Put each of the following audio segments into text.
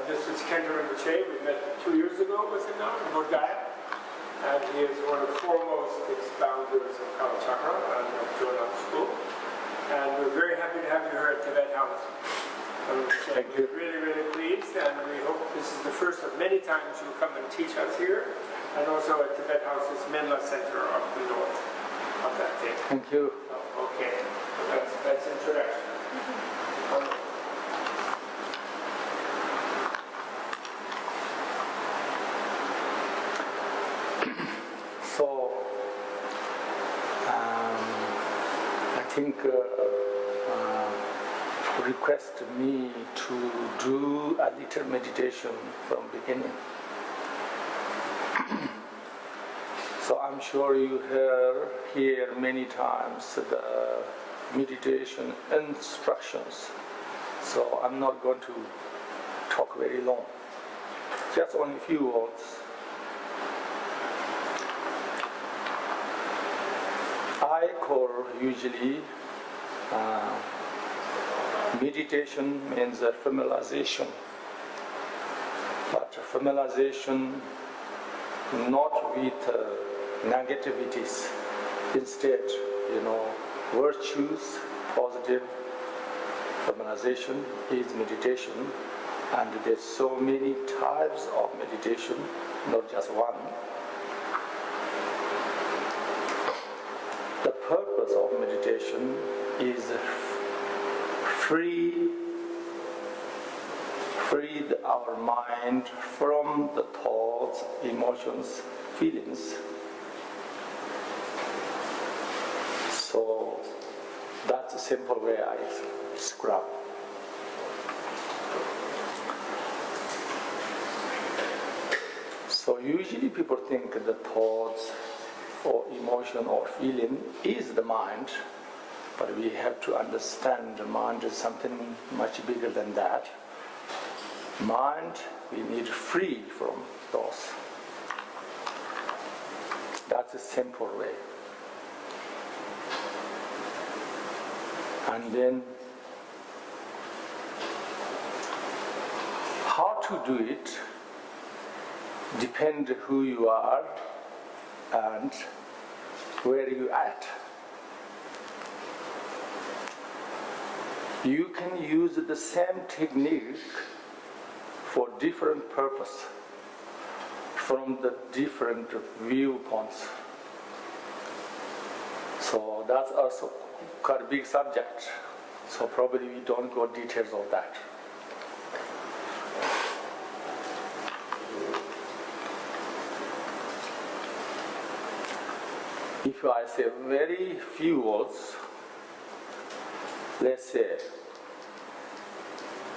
this is Kenta Rinpoche. We met 2 years ago, was it now, in Bodhgaya. And he is one of the foremost expounders of Kalachakra and of Jonan School. And we're very happy to have you here at Tibet House. Thank you. We're really, really pleased, and we hope this is the first of many times you'll come and teach us here, and also at Tibet House's Menla Center up the north of that thing. Thank you. Okay, so that's introduction. So, I think request me to do a little meditation from beginning. So I'm sure you hear many times the meditation instructions. So I'm not going to talk very long. Just only a few words. I call usually meditation means familiarization, but familiarization not with negativities. Instead, virtues, positive familiarization is meditation, and there's so many types of meditation, not just one. The purpose of meditation is free our mind from the thoughts, emotions, feelings. So that's a simple way I describe. So usually people think the thoughts or emotion or feeling is the mind, but we have to understand the mind is something much bigger than that. Mind, we need free from those. That's a simple way. And then, how to do it depends who you are and where you at. You can use the same technique for different purpose from the different viewpoints. So that's also quite a big subject. So probably we don't go details of that. If I say very few words, let's say,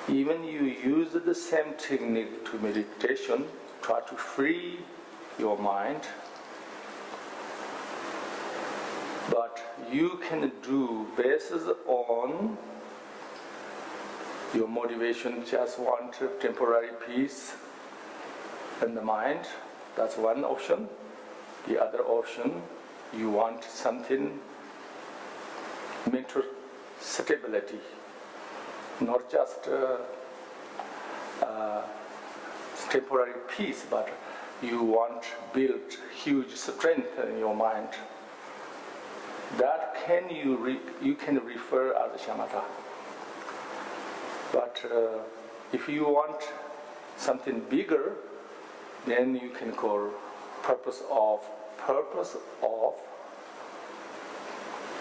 even you use the same technique to meditation, try to free your mind, but you can do based on your motivation, just want temporary peace in the mind. That's one option. The other option, you want something mental stability, not just temporary peace, but you want build huge strength in your mind. That you can refer as shamatha. But if you want something bigger, then you can call purpose of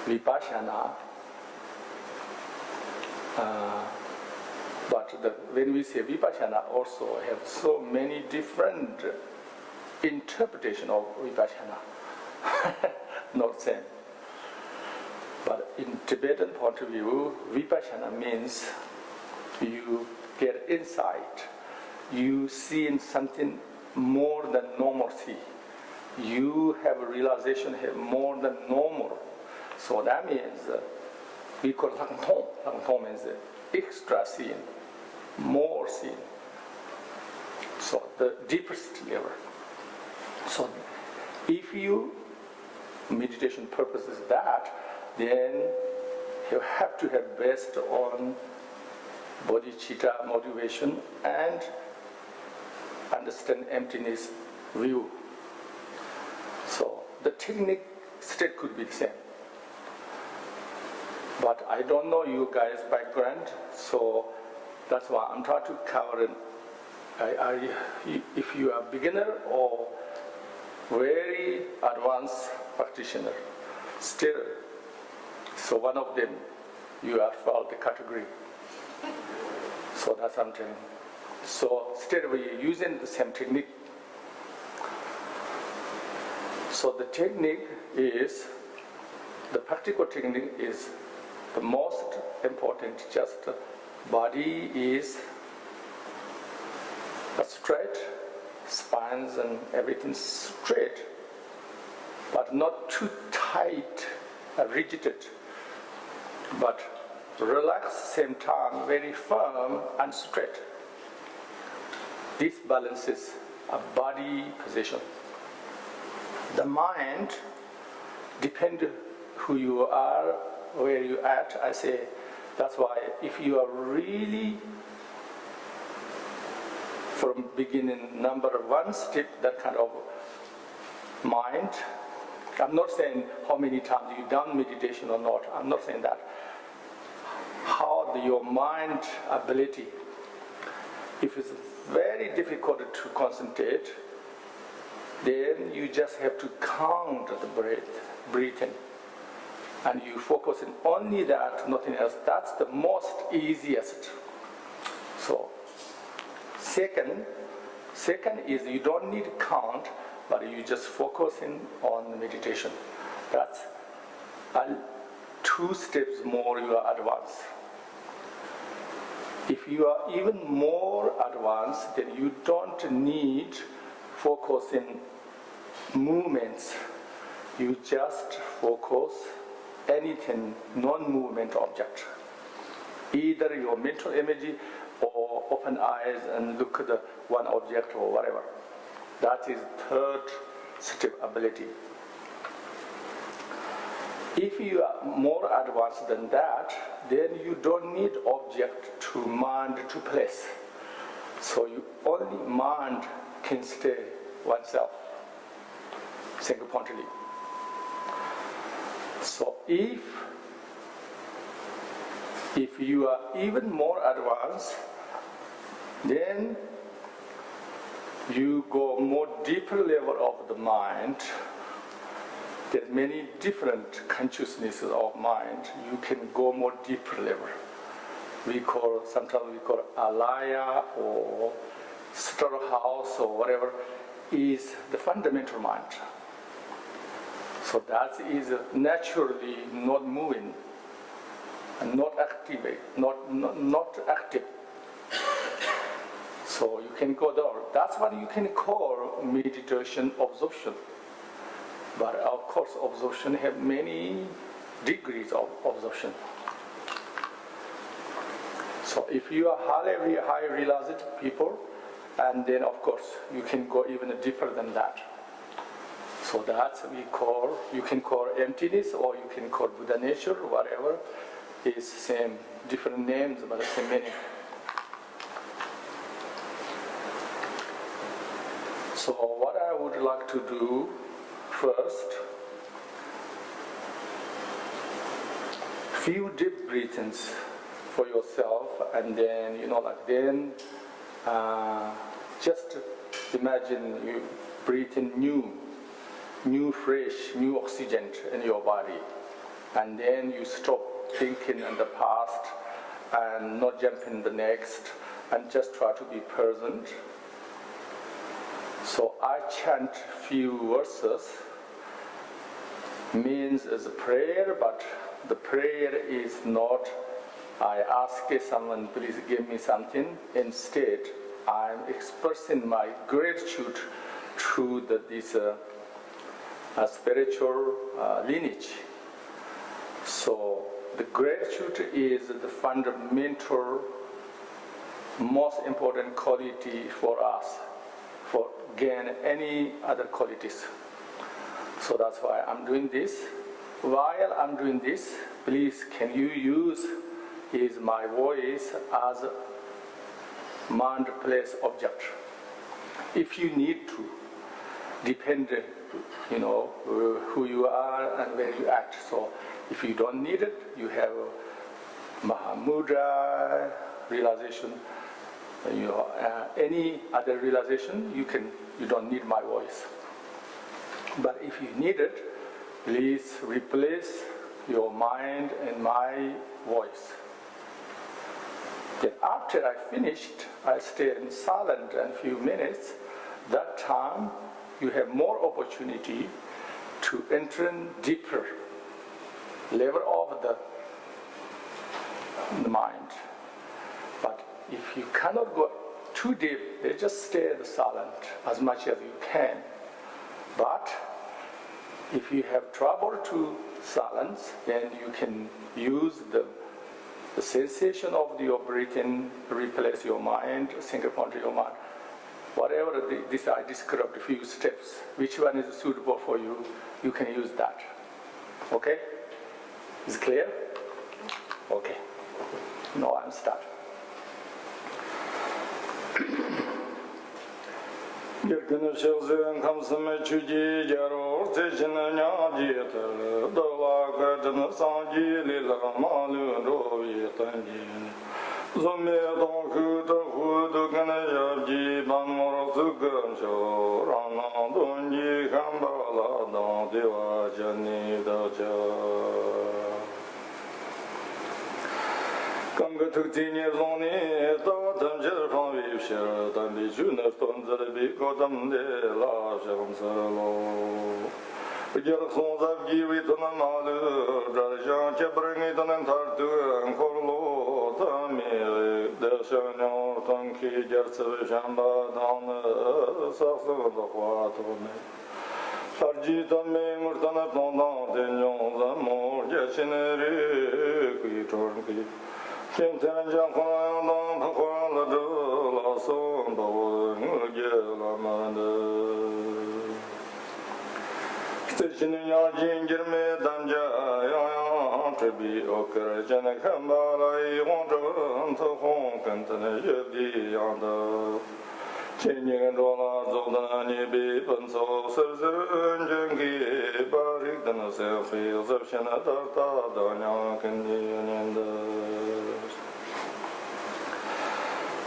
vipassana. But when we say vipassana, also have so many different interpretation of vipassana. Not same. But in Tibetan point of view, vipassana means you get insight. You see in something more than normal see. You have a realization here more than normal. So that means we call langtong. Langtong means extra seeing, more seeing. So the deepest level. So if you meditation purpose is that, then you have to have based on bodhicitta motivation and understand emptiness view. So the technique state could be the same. But I don't know you guys' background, so that's why I'm trying to cover it. If you are beginner or very advanced practitioner, still, so one of them, you are fall the category. So that's what I'm telling you. So still we are using the same technique. So the technique is, the practical technique is the most important. Just body is straight, spines and everything straight, but not too tight, rigid, but relaxed, same time, very firm and straight. This balances a body position. The mind depends who you are, where you at. I say that's why if you are really from beginning number one step, that kind of mind. I'm not saying how many times you done meditation or not. I'm not saying that. How your mind ability. If it's very difficult to concentrate, then you just have to count the breathing, and you focus on only that, nothing else. That's the most easiest. So, second is you don't need count, but you just focusing on the meditation. That's 2 steps more you are advanced. If you are even more advanced, then you don't need focusing movements. You just focus anything, non-movement object. Either your mental image or open eyes and look at the one object or whatever. That is 3rd step ability. If you are more advanced than that, then you don't need object to mind to place. So you only mind can stay oneself, single-pointedly. So if you are even more advanced, then you go more deeper level of the mind. There's many different consciousnesses of mind. You can go more deeper level. Sometimes we call alaya or storehouse or whatever, is the fundamental mind. So that is naturally not moving and not active, not active. So you can go there. That's what you can call meditation absorption. But of course, absorption have many degrees of absorption. So if you are high realized people, and then of course you can go even deeper than that. So that's you can call emptiness, or you can call Buddha nature, whatever. Is same, different names, but the same meaning. So what I would like to do first, few deep breathings for yourself, and then just imagine you breathe in new fresh, new oxygen in your body, and then you stop thinking in the past and not jump in the next, and just try to be present. So I chant few verses, means as a prayer, but the prayer is not I ask someone please give me something. Instead, I'm expressing my gratitude to this spiritual lineage. So the gratitude is the fundamental, most important quality for us, for gain any other qualities. So that's why I'm doing this. While I'm doing this, please can you use my voice as mind place object. if you need to, depend, who you are and where you act. So if you don't need it, you have Mahamudra realization, any other realization, you don't need my voice. But if you need it, please replace your mind and my voice. Then after I finished, I stay in silent and a few minutes. That time, you have more opportunity to enter in deeper level of the mind. But if you cannot go too deep, then just stay silent as much as you can. But if you have trouble to silence, then you can use the sensation of your breathing, replace your mind, think upon your mind. Whatever this I described a few steps, which one is suitable for you, you can use that. Okay? Is it clear? Okay. Now I'm starting. Yerkini şevzen kamsıme çüci geror teşine nyaciyetel Dağla kardını sanci lila malun rovi tanjin Zomme donku tarhu gane yabji ban morosu gamşo Rana donji Shambhala dan deva jani dacha Kamga tukti nyerzoni tawa tamjir fangvi shir Tambi chunar tonzir bi kodam de la shamsalo Gyarak sonzab givi tanan malu Darjan chebringi tanan tartu korlo Tamiri dershanyor tanki jarsiv shamba dan saksu lakwa tome Harji tamme murtana tondan tenyon zamor Jashineri kui chornki Kimten jankoyan pakwanladı lason bavu gelamadı. Steçinin yacin girme damca yayan trebi okır jene kambalay oncan tahon kentene jebdi yandı. Çenyen dolar zoldan nebi panso sözün cengi barikdan sefi zevşene darta danya kendiyende.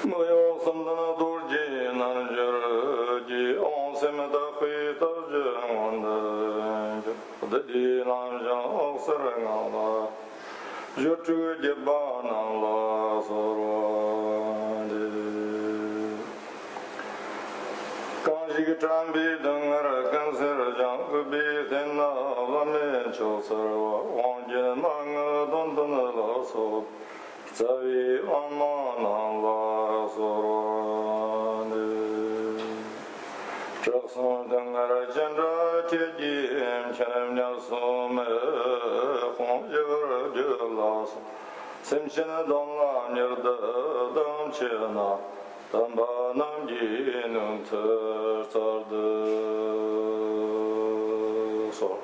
Moyo samdana durji nanjurji on semeda khitarji ondaj dadi namja oksarangala jotu jebana la sorwande kanji trambi dangar kanser jang bi denna lamen chosarwa onjen mang dondana la so Savi Amanala Sorande Trakson Dangara Chandra Chejim Chanem Nyasome Khonjur Julas Simchina Donla Nirda Damchina Tamba Namjinum Sardu Sor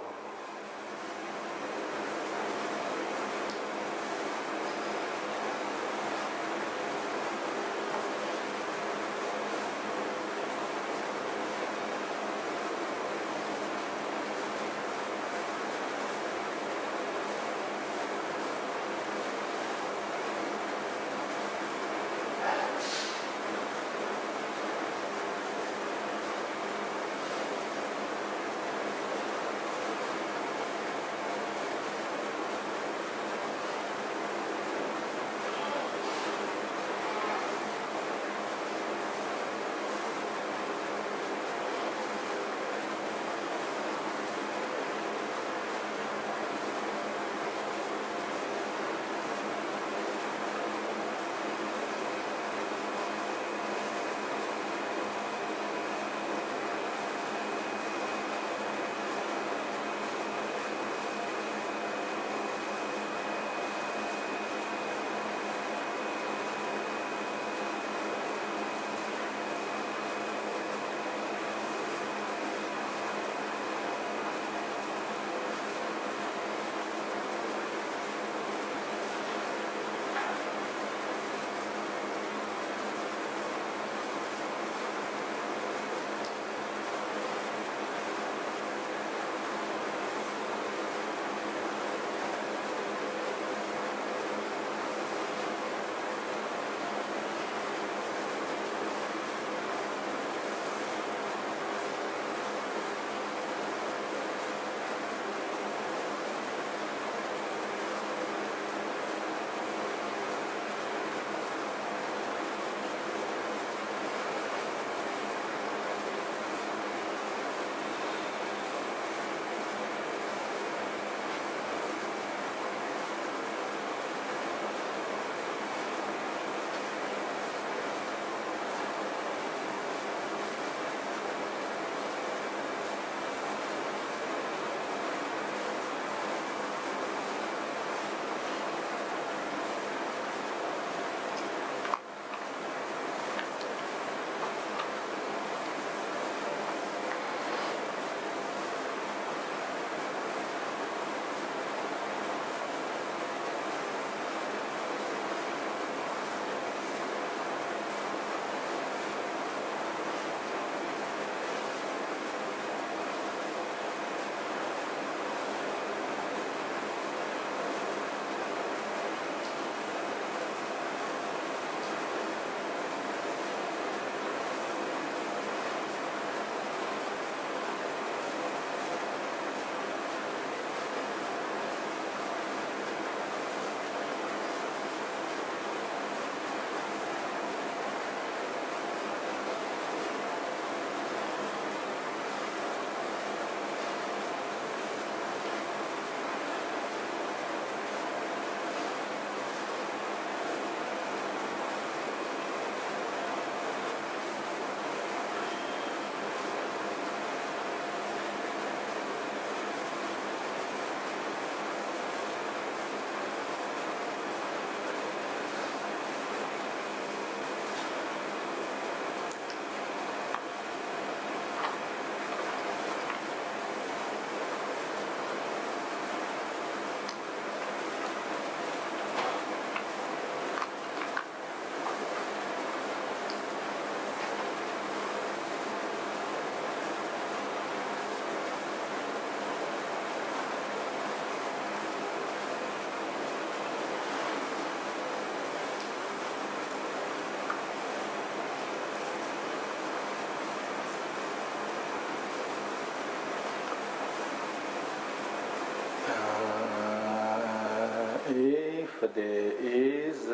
there is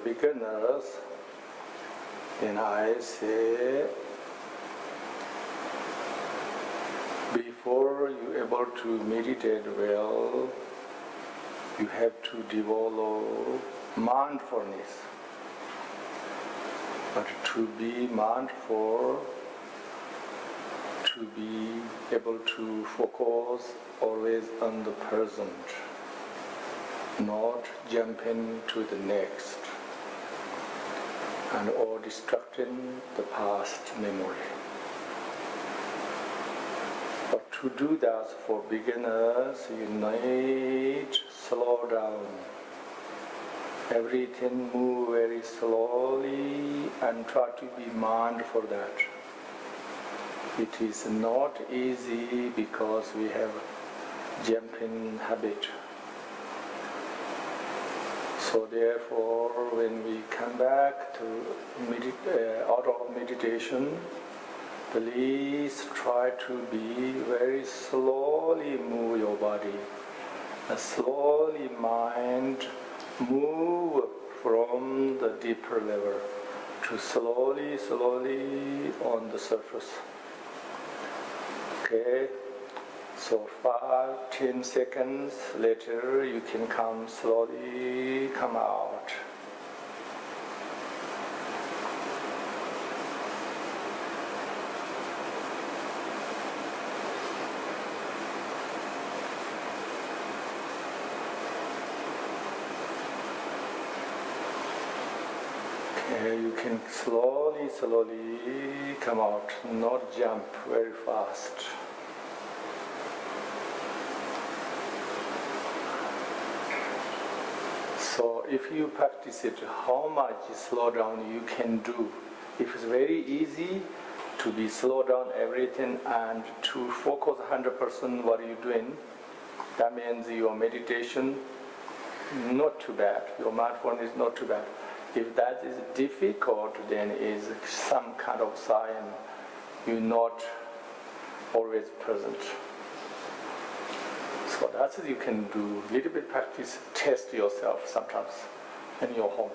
beginners, then I say, before you're able to meditate well, you have to develop mindfulness. But to be mindful, to be able to focus always on the present, not jumping to the next, and or distracting the past memory. But to do that for beginners, you need slow down. Everything move very slowly and try to be mindful that. It is not easy because we have jumping habit. So therefore, when we come back to out of meditation, please try to be very slowly move your body. And slowly mind move from the deeper level to slowly on the surface. Okay, so 5-10 seconds later you can slowly come out. Okay, you can slowly come out, not jump very fast. So if you practice it, how much slow down you can do. If it's very easy to be slow down everything and to focus 100% what you're doing, that means your meditation not too bad, your mindfulness is not too bad. If that is difficult, then is some kind of sign you're not always present. So that's what you can do. Little bit practice, test yourself sometimes in your home.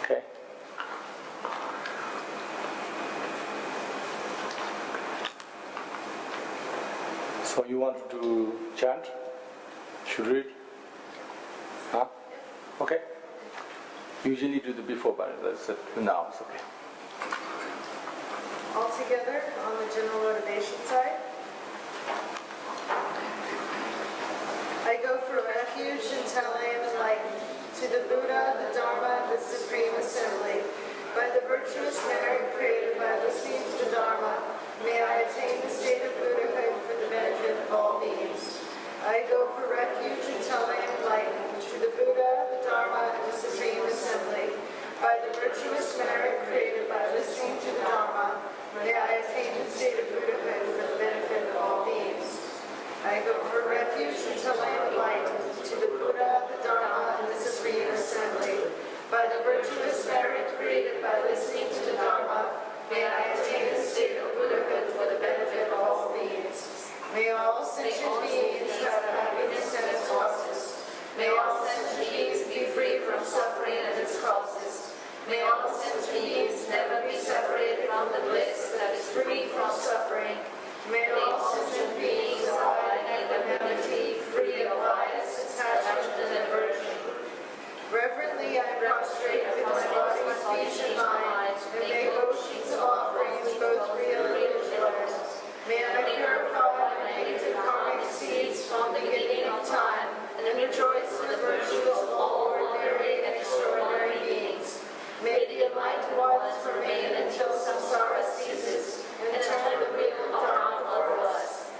Okay? So you want to do chant? Should read? Huh? Okay. Usually do the before, but that's it. Now it's okay. All together on the general motivation side. I go for refuge until I am enlightened to the Buddha, the Dharma, the Supreme Assembly. By the virtuous merit created by listening to the Dharma, may I attain the state of Buddhahood for the benefit of all beings. I go for refuge until I am enlightened to the Buddha, the Dharma, and the Supreme Assembly. By the virtuous merit created by listening to the Dharma, may I attain the state of Buddhahood for the benefit of all beings. I go for refuge until I am enlightened to the Buddha, the Dharma, and the Supreme Assembly. By the virtuous merit created by listening to the Dharma, may I attain the state of Buddhahood for the benefit of all beings. May all sentient beings have happiness and its causes. May all sentient beings be free from suffering and its causes. May all sentient beings never be separated from the bliss that is free from suffering. May all sentient beings abide in equanimity, free of bias, attachment, and aversion. Reverently I prostrate with my body, speech, and mind, and make oceans of offerings, both real and illusory. May I purify my negative karmic seeds from the beginning of time, and rejoice in the virtues of all ordinary and extraordinary beings. May the enlightened ones remain until samsara ceases, and turn the wheel of Dharma for us.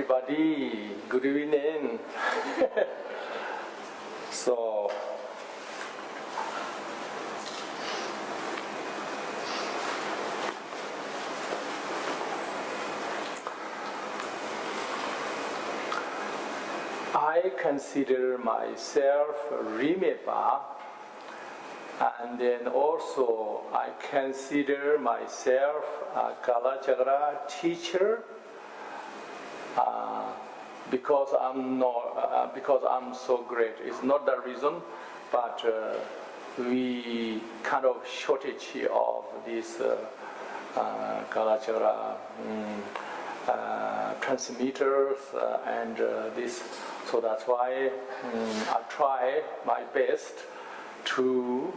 everybody. Good evening. So, I consider myself Rimé, and then also I consider myself a Kalachagra teacher because I'm so great. It's not the reason, but we kind of shortage of this Kalachagra transmitters and this. So that's why I try my best to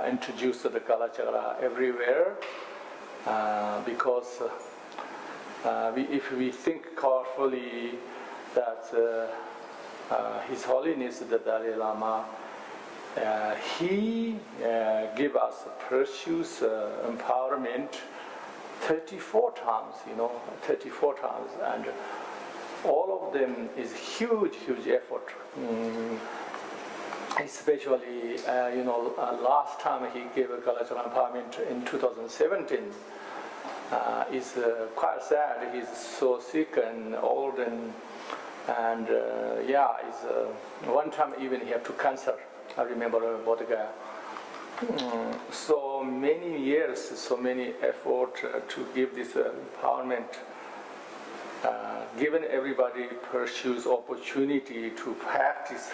introduce the Kalachagra everywhere because if we think carefully that His Holiness the Dalai Lama, he gave us precious empowerment 34 times, 34 times, and all of them is huge effort. Especially, last time he gave a Kalachagra empowerment in 2017. It's quite sad. He's so sick and old, and one time even he had to cancer. I remember about the guy. So many years, so many effort to give this empowerment. Given everybody pursues opportunity to practice,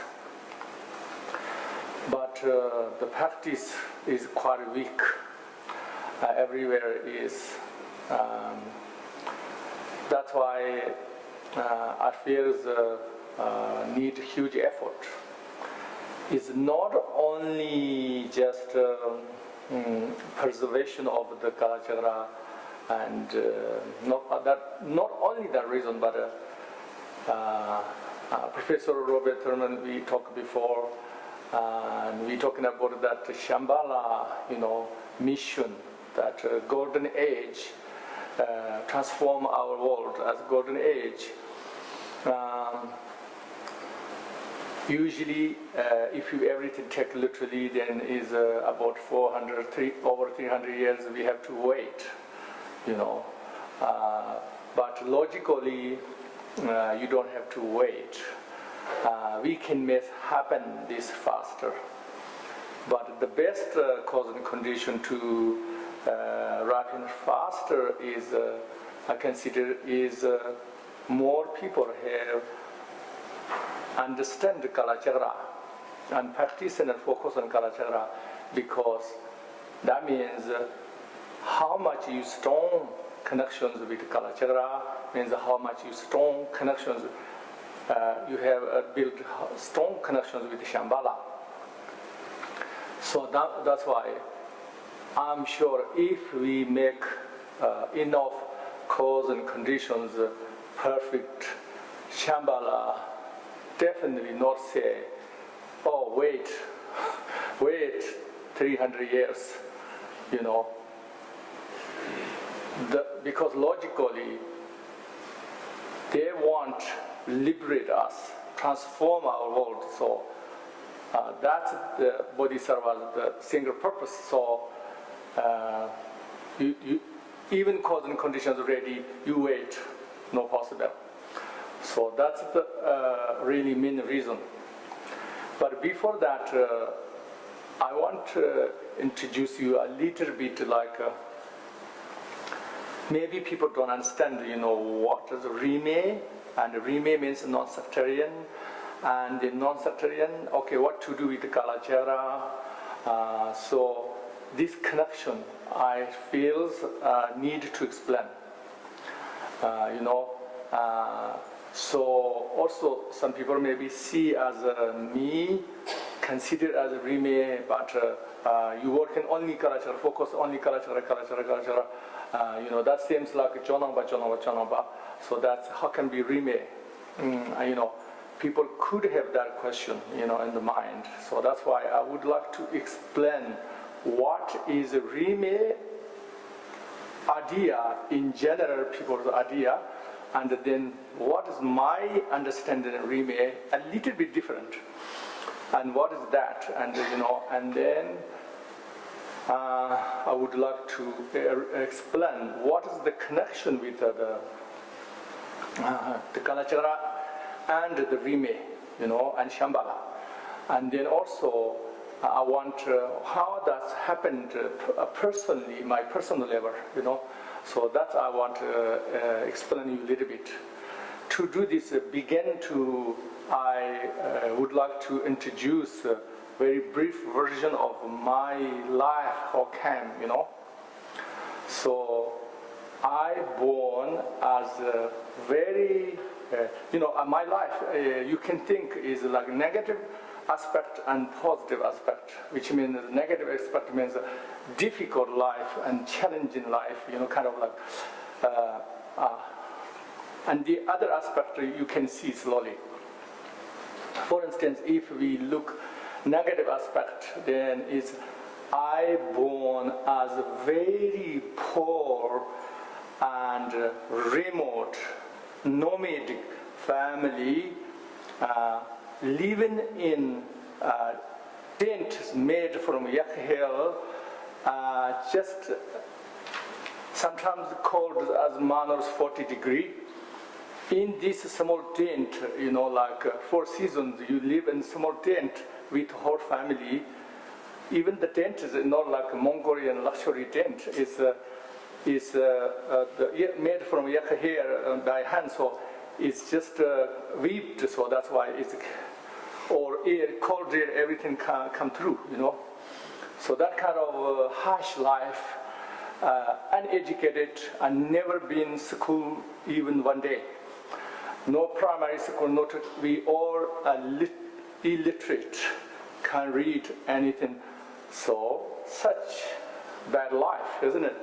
but the practice is quite weak. Everywhere is. That's why I feel need huge effort. It's not only just preservation of the Kalachagra, and not only that reason, but Professor Robert Thurman, we talked before, and we talking about that Shambhala, mission, that golden age, transform our world as golden age. Usually, if you everything take literally, then is about over 300 years we have to wait. But logically, you don't have to wait. We can make happen this faster. But the best cause and condition to happen faster is, I consider, is more people have understand the Kalachagra and practice and focus on Kalachagra, because that means how much you strong connections with Kalachagra means how much you strong connections you have built strong connections with Shambhala. So that's why I'm sure if we make enough cause and conditions perfect, Shambhala definitely not say, oh wait 300 years, because logically they want to liberate us, transform our world. So that's the Bodhisattva's the single purpose. So you even cause and conditions ready, you wait, no possible. So that's the really main reason. But before that, I want to introduce you a little bit like, maybe people don't understand, what is Rimé, and Rimé means non-sectarian, and the non-sectarian, okay, what to do with the Kalachagra. So this connection, I feel need to explain, So also some people maybe see as me, consider as Rimé, but you work in only Kalachagra, focus only Kalachagra. That seems like Jonamba. So that's how can be Rimé? People could have that question, in the mind. So that's why I would like to explain what is Rimé idea in general, people's idea, and then what is my understanding of Rimé, a little bit different. And what is that? And and then I would like to explain what is the connection with the Kalachakra and the Rimé, and Shambhala. And then also I want how that's happened personally, my personal level, So that I want to explain you a little bit. To do this, I would like to introduce a very brief version of my life, how came, So I born as a very, my life, you can think is like negative aspect and positive aspect, which means the negative aspect means a difficult life and challenging life, kind of like, and the other aspect you can see slowly. For instance, if we look negative aspect, then is I born as a very poor and remote nomadic family, living in tents made from yak hill, just sometimes cold as minus 40 degrees. In this small tent, like 4 seasons, you live in small tent with whole family. Even the tent is not like a Mongolian luxury tent. It's made from yak hair by hand, so it's just weaved. So that's why it's air, cold air, everything come through. So that kind of harsh life, uneducated, and never been school even one day. No primary school, we all are illiterate, can't read anything. So, such bad life, isn't it?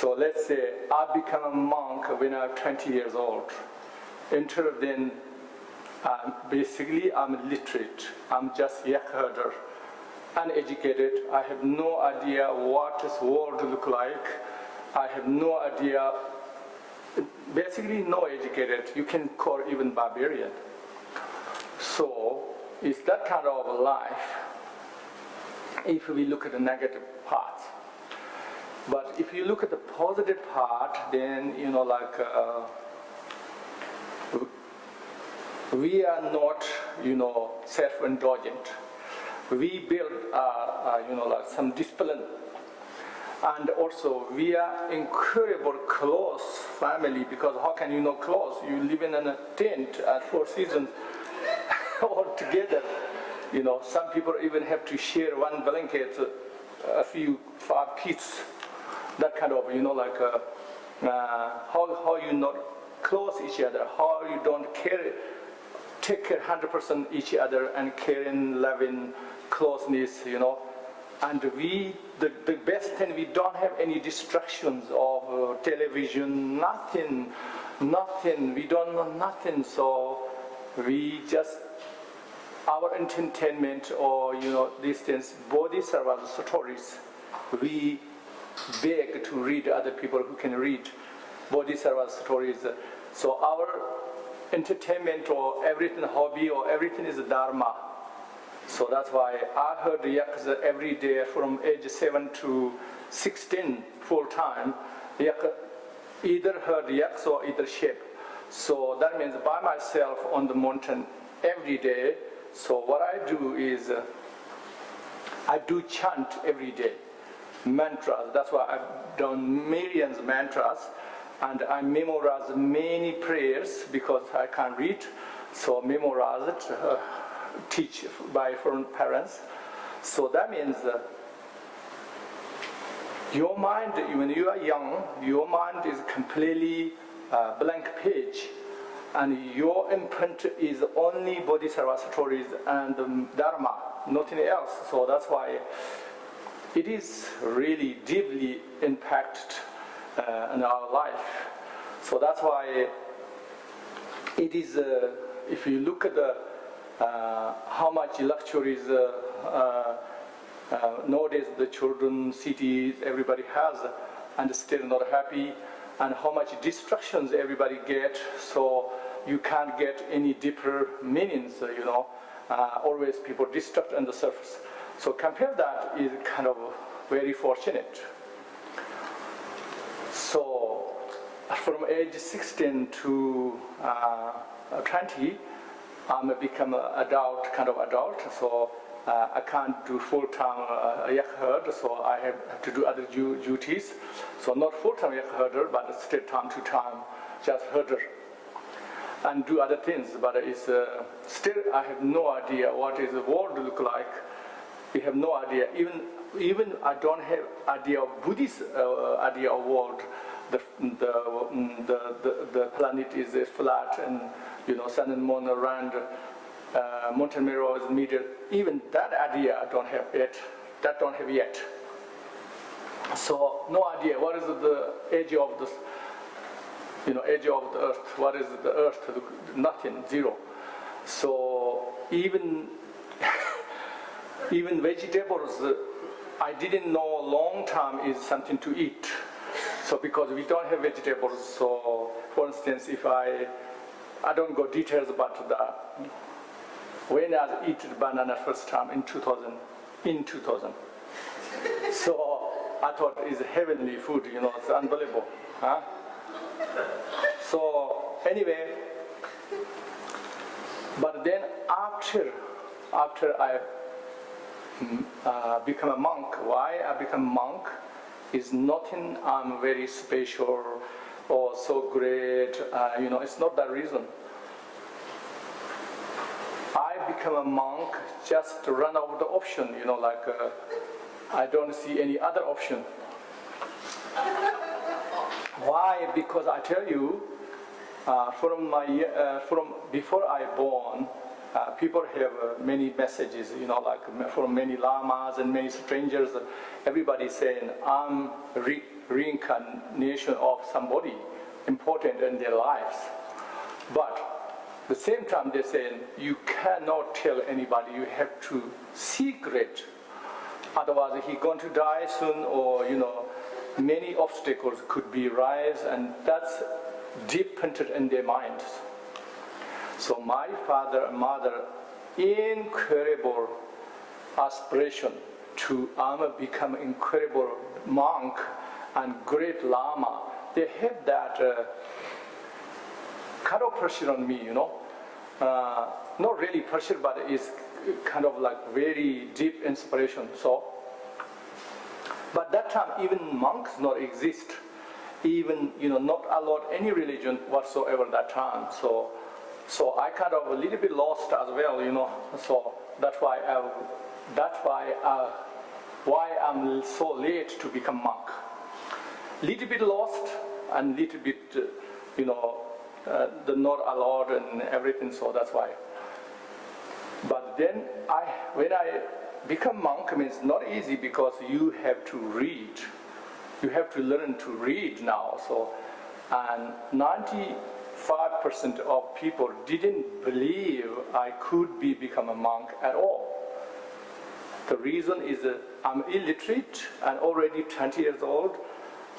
So let's say I become a monk when I'm 20 years old. Until then, basically I'm illiterate. I'm just yak herder, uneducated. I have no idea what this world look like. I have no idea, basically no educated. You can call even barbarian. So it's that kind of life if we look at the negative part. But if you look at the positive part, then we are not self-indulgent. We build like some discipline, and also we are incredible close family, because how can you not close? You live in a tent at 4 seasons all together. Some people even have to share one blanket, a few 5 kids. That kind of, how you not close each other, how you don't take care 100% each other and caring, loving, closeness, And the best thing, we don't have any distractions of television, nothing. We don't know nothing. So we just, our entertainment or, these things, bodhisattva stories, we beg to read other people who can read bodhisattva stories. So our entertainment or everything, hobby or everything is dharma. So that's why I heard yaks every day from age 7 to 16 full time. Either heard yaks or either sheep. So that means by myself on the mountain every day. So what I do is I do chant every day, mantras. That's why I've done millions of mantras, and I memorize many prayers because I can't read. So memorize it, teach from parents. So that means your mind, when you are young, your mind is completely blank page, and your imprint is only bodhisattva stories and dharma, nothing else. So that's why it is really deeply impacted in our life. So that's why it is, if you look at the how much luxuries Nowadays, the children, cities, everybody has, and still not happy, and how much distractions everybody get, so you can't get any deeper meanings, always people distract on the surface. So compare that is kind of very fortunate. So from age 16 to 20, I'm become an adult, so I can't do full-time yak herd, so I have to do other duties. So not full-time yak herder, but still time to time, just herder. And do other things, but it's still I have no idea what is the world look like. We have no idea. Even I don't have idea of Buddhist idea of world. The planet is flat, and sun and moon around. Mountain mirror is middle. Even that idea I don't have yet. So no idea what is the edge of this. Edge of the earth. What is the earth? Nothing, zero. So even vegetables, I didn't know long time is something to eat. So because we don't have vegetables, so for instance, if I don't go details about that. When I eat banana first time in 2000. So I thought it's heavenly food, it's unbelievable. Huh? So anyway, but then after I become a monk, why I become monk is nothing I'm very special or so great, it's not that reason. I become a monk just to run out of the option, I don't see any other option. Why? Because I tell you, from before I born, people have many messages, from many lamas and many strangers. Everybody saying, I'm reincarnation of somebody important in their lives. But at the same time, they're saying, you cannot tell anybody, you have to secret. Otherwise, he's going to die soon, or, many obstacles could be rise, and that's deep entered in their minds. So my father and mother, incredible aspiration to become incredible monk and great lama. They have that kind of pressure on me, not really pressure, but it's kind of like very deep inspiration. So, but that time even monks not exist, even not allowed any religion whatsoever that time. So I kind of a little bit lost as well, So that's why I'm so late to become monk. Little bit lost and little bit, the not allowed and everything. So that's why. But then when I become monk, means not easy because you have to read. You have to learn to read now. So, and 95% of people didn't believe I could become a monk at all. The reason is that I'm illiterate and already 20 years old,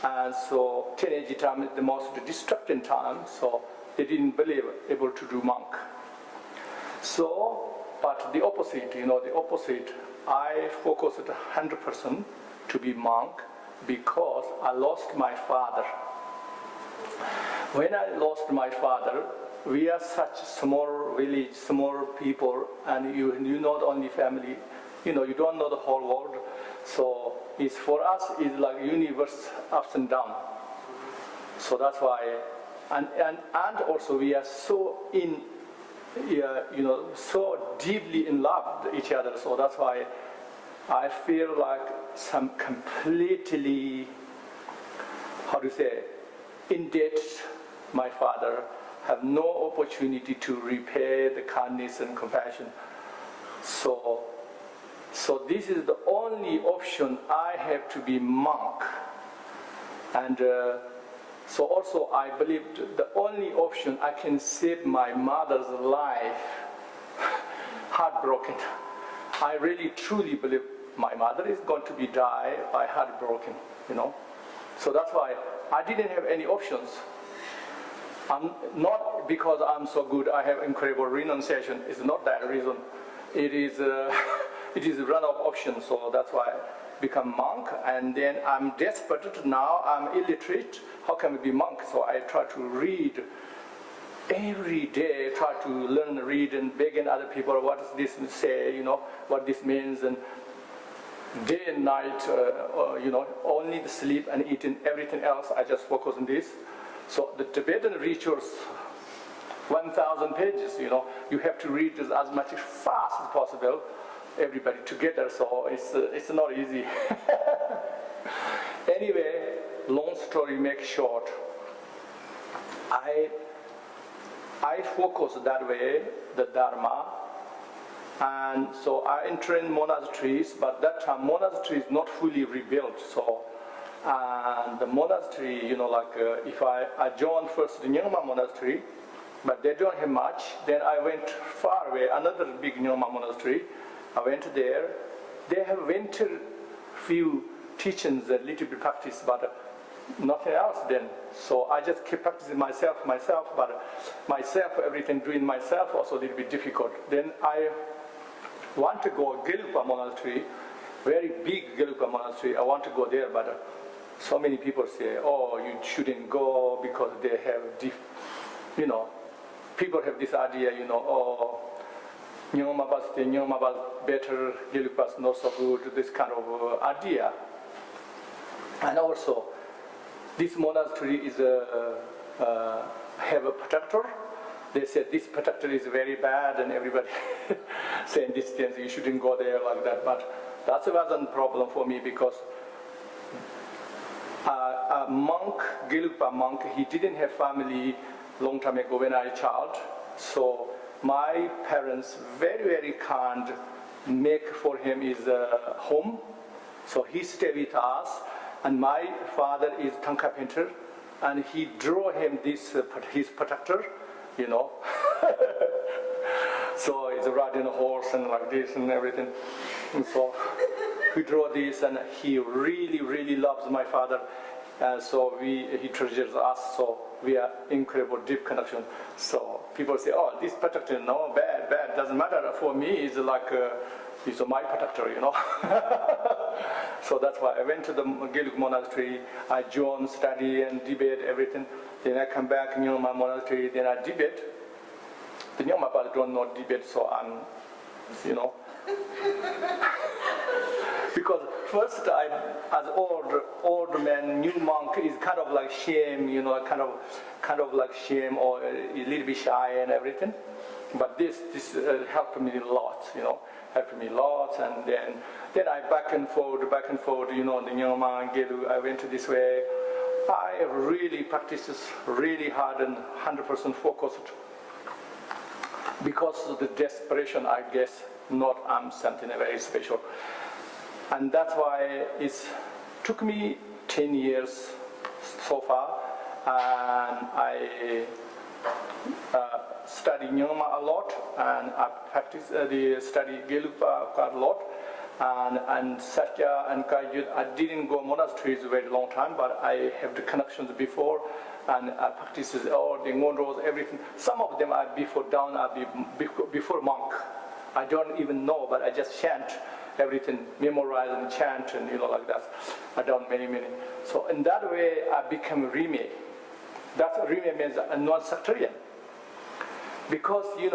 and so teenage time is the most destructive time. So they didn't believe able to do monk. So. But the opposite, I focused 100% to be monk because I lost my father. When I lost my father, we are such small village, small people, and you not only family, you don't know the whole world. So it's for us, it's like universe ups and down. So that's why, and also we are so so deeply in love with each other. So that's why I feel like some completely, in debt. My father have no opportunity to repay the kindness and compassion. So this is the only option I have to be monk. And so also I believed the only option I can save my mother's life, heartbroken. I really truly believe my mother is going to be die by heartbroken, you know. So that's why I didn't have any options. I'm not because I'm so good, I have incredible renunciation. It's not that reason. It is it is a run of options. So that's why I become monk. And then I'm desperate. Now I'm illiterate. How can I be monk? So I try to read every day. Try to learn, read, and begging other people. What does this say? You know what this means and. Day and night, you know, only the sleep and eating, everything else, I just focus on this. So the Tibetan rituals, 1,000 pages, you know, you have to read this as much as fast as possible, everybody together, so it's not easy. Anyway, long story make short, I focus that way, the Dharma. And so I entered monasteries, but that time monastery is not fully rebuilt. So, and the monastery, you know, like if I joined first the Nyingma monastery, but they don't have much. Then I went far away, another big Nyingma monastery. I went there. They have winter few teachings, a little bit practice, but nothing else then. So I just keep practicing myself, but myself, everything doing myself also a little bit difficult. Then I want to go Gelugpa monastery, very big Gelugpa monastery. I want to go there, but so many people say, oh, you shouldn't go because they have, you know, people have this idea, you know, oh, Nyingma was better, Gelugpa is not so good, this kind of idea. And also, this monastery is have a protector. They said this protector is very bad, and everybody saying these things, you shouldn't go there like that. But that wasn't a problem for me because a monk, Gelugpa monk, he didn't have family long time ago when I was a child. So my parents, very, very kind, make for him his home. So he stayed with us, and my father is tongue carpenter, and he drew him this his protector. You know, so he's riding a horse and like this and everything. And so he drew this, and he really, really loves my father. And so he treasures us. So we are incredible deep connection. So people say, oh, this protector, no, bad, doesn't matter. For me, it's like he's my protector, you know. So that's why I went to the Gelug monastery. I joined, study and debate everything. Then I come back in Nyingma monastery, then I debate. The Nyingma Path don't know debate, so I'm, you know. Because first I, as old man, new monk is kind of like shame, you know, kind of like shame or a little bit shy and everything. But this helped me a lot, you know, and then I back and forth, you know, the Nyingma, Gelu, I went this way. I really practiced this really hard and 100% focused because of the desperation, I guess, not something very special. And that's why it took me 10 years so far, and I study Nyingma a lot, and I practice study Gelugpa quite a lot. And Satya and Kajut, I didn't go monasteries a very long time, but I have the connections before, and I practice all the Ngondros, everything. Some of them are before before monk. I don't even know, but I just chant everything, memorize and chant, and you know, like that. I done many. So in that way, I become Rimé. That's Rimé means a non-sectarian. Because you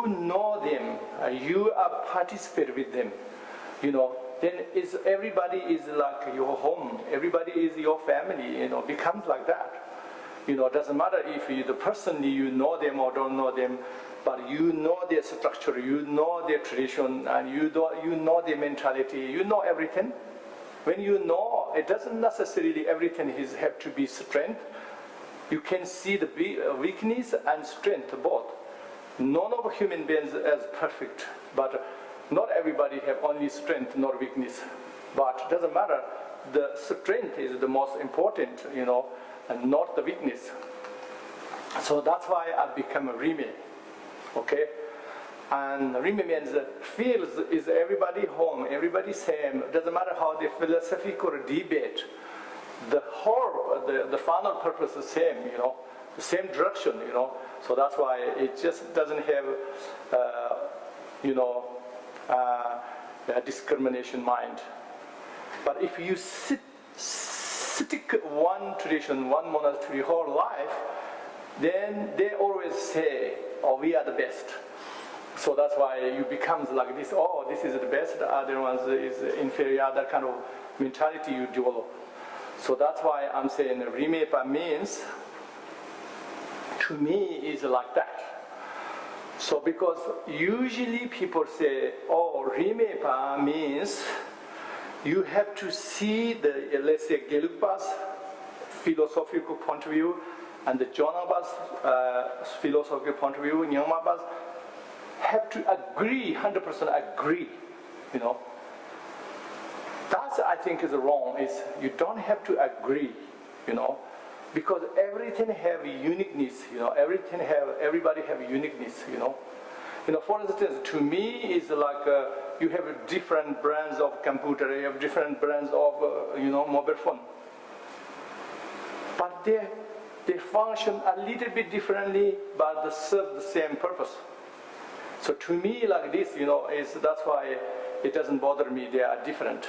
know them, you are participate with them. You know, then everybody is like your home. Everybody is your family. You know, becomes like that. You know, it doesn't matter if the person you know them or don't know them, but you know their structure, you know their tradition, and you know their mentality. You know everything. When you know, it doesn't necessarily everything have to be strength. You can see the weakness and strength both. None of human beings is perfect, but not everybody have only strength, not weakness. But it doesn't matter. The strength is the most important, you know, and not the weakness. So that's why I become a Rimé. Okay? And Rimé means feels is everybody home, everybody same. Doesn't matter how the philosophical debate. The whole, the final purpose is the same, the same direction, So that's why it just doesn't have, a discrimination mind. But if you stick one tradition, one monastery whole life, then they always say, "Oh, we are the best." So that's why you becomes like this. Oh, this is the best. The other ones is inferior. That kind of mentality you develop. So that's why I'm saying Rimepa means, to me, is like that. So because usually people say, oh, Rimepa means you have to see the, let's say, Gelugpa's philosophical point of view and the Jonaba's philosophical point of view, Nyingma's have to agree, 100% agree, That's, I think, is wrong, is you don't have to agree, because everything have uniqueness, everybody have uniqueness, For instance, to me, is like you have different brands of computer, you have different brands of, mobile phone. But they function a little bit differently, but they serve the same purpose. So to me, like this, that's why it doesn't bother me. They are different,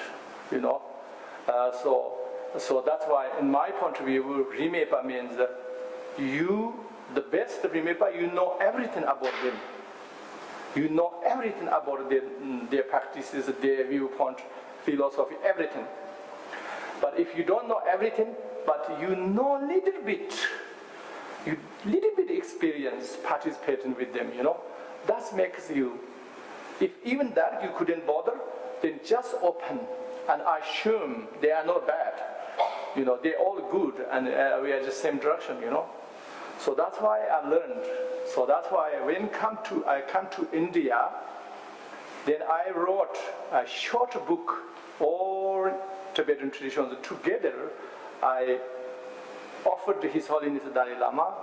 So that's why, in my point of view, Rimepa means that the best Rimepa, you know everything about them. You know everything about their practices, their viewpoint, philosophy, everything. But if you don't know everything, but you know little bit experience participating with them, that makes you, if even that you couldn't bother, then just open and assume they are not bad. They're all good and we are just same direction, So that's why I learned. So that's why when I come to India, then I wrote a short book, all Tibetan traditions together. I offered to His Holiness Dalai Lama.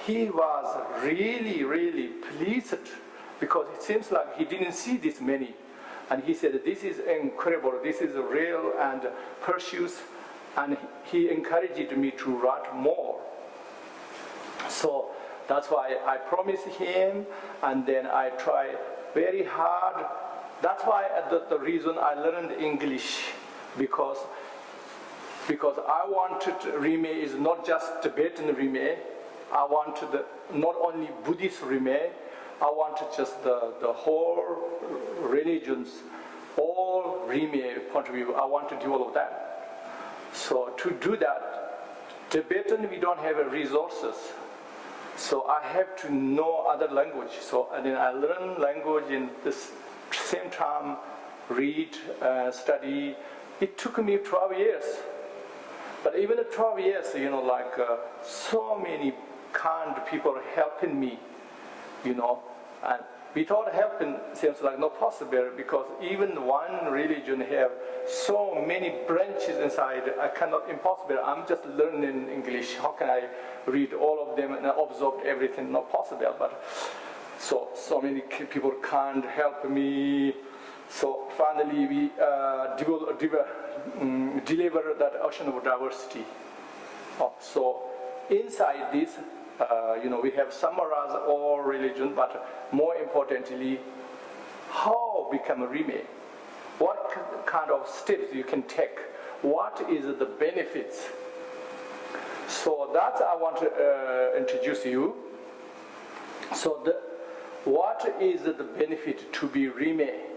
He was really, really pleased because it seems like he didn't see this many. And he said, this is incredible, this is real and precious. And he encouraged me to write more. So that's why I promised him, and then I try very hard. That's why the reason I learned English, because I wanted Rimé is not just Tibetan Rimé. I wanted not only Buddhist Rimé. I wanted just the whole religions, all Rimé point of view. I want to develop that. So to do that, Tibetan we don't have resources. So I have to know other language. So and then I learn language in this same time, read, study. It took me 12 years. But even at 12 years, so many kind people helping me, and without helping seems like not possible because even one religion have so many branches inside. I cannot, impossible. I'm just learning English. How can I read all of them and absorb everything? Not possible. But so many people can't help me. So finally we deliver that ocean of diversity. So inside this, we have summarized all religion, but more importantly, how become a Rimé? What kind of steps you can take? What is the benefits? So that I want to introduce you. So what is the benefit to be Rimé?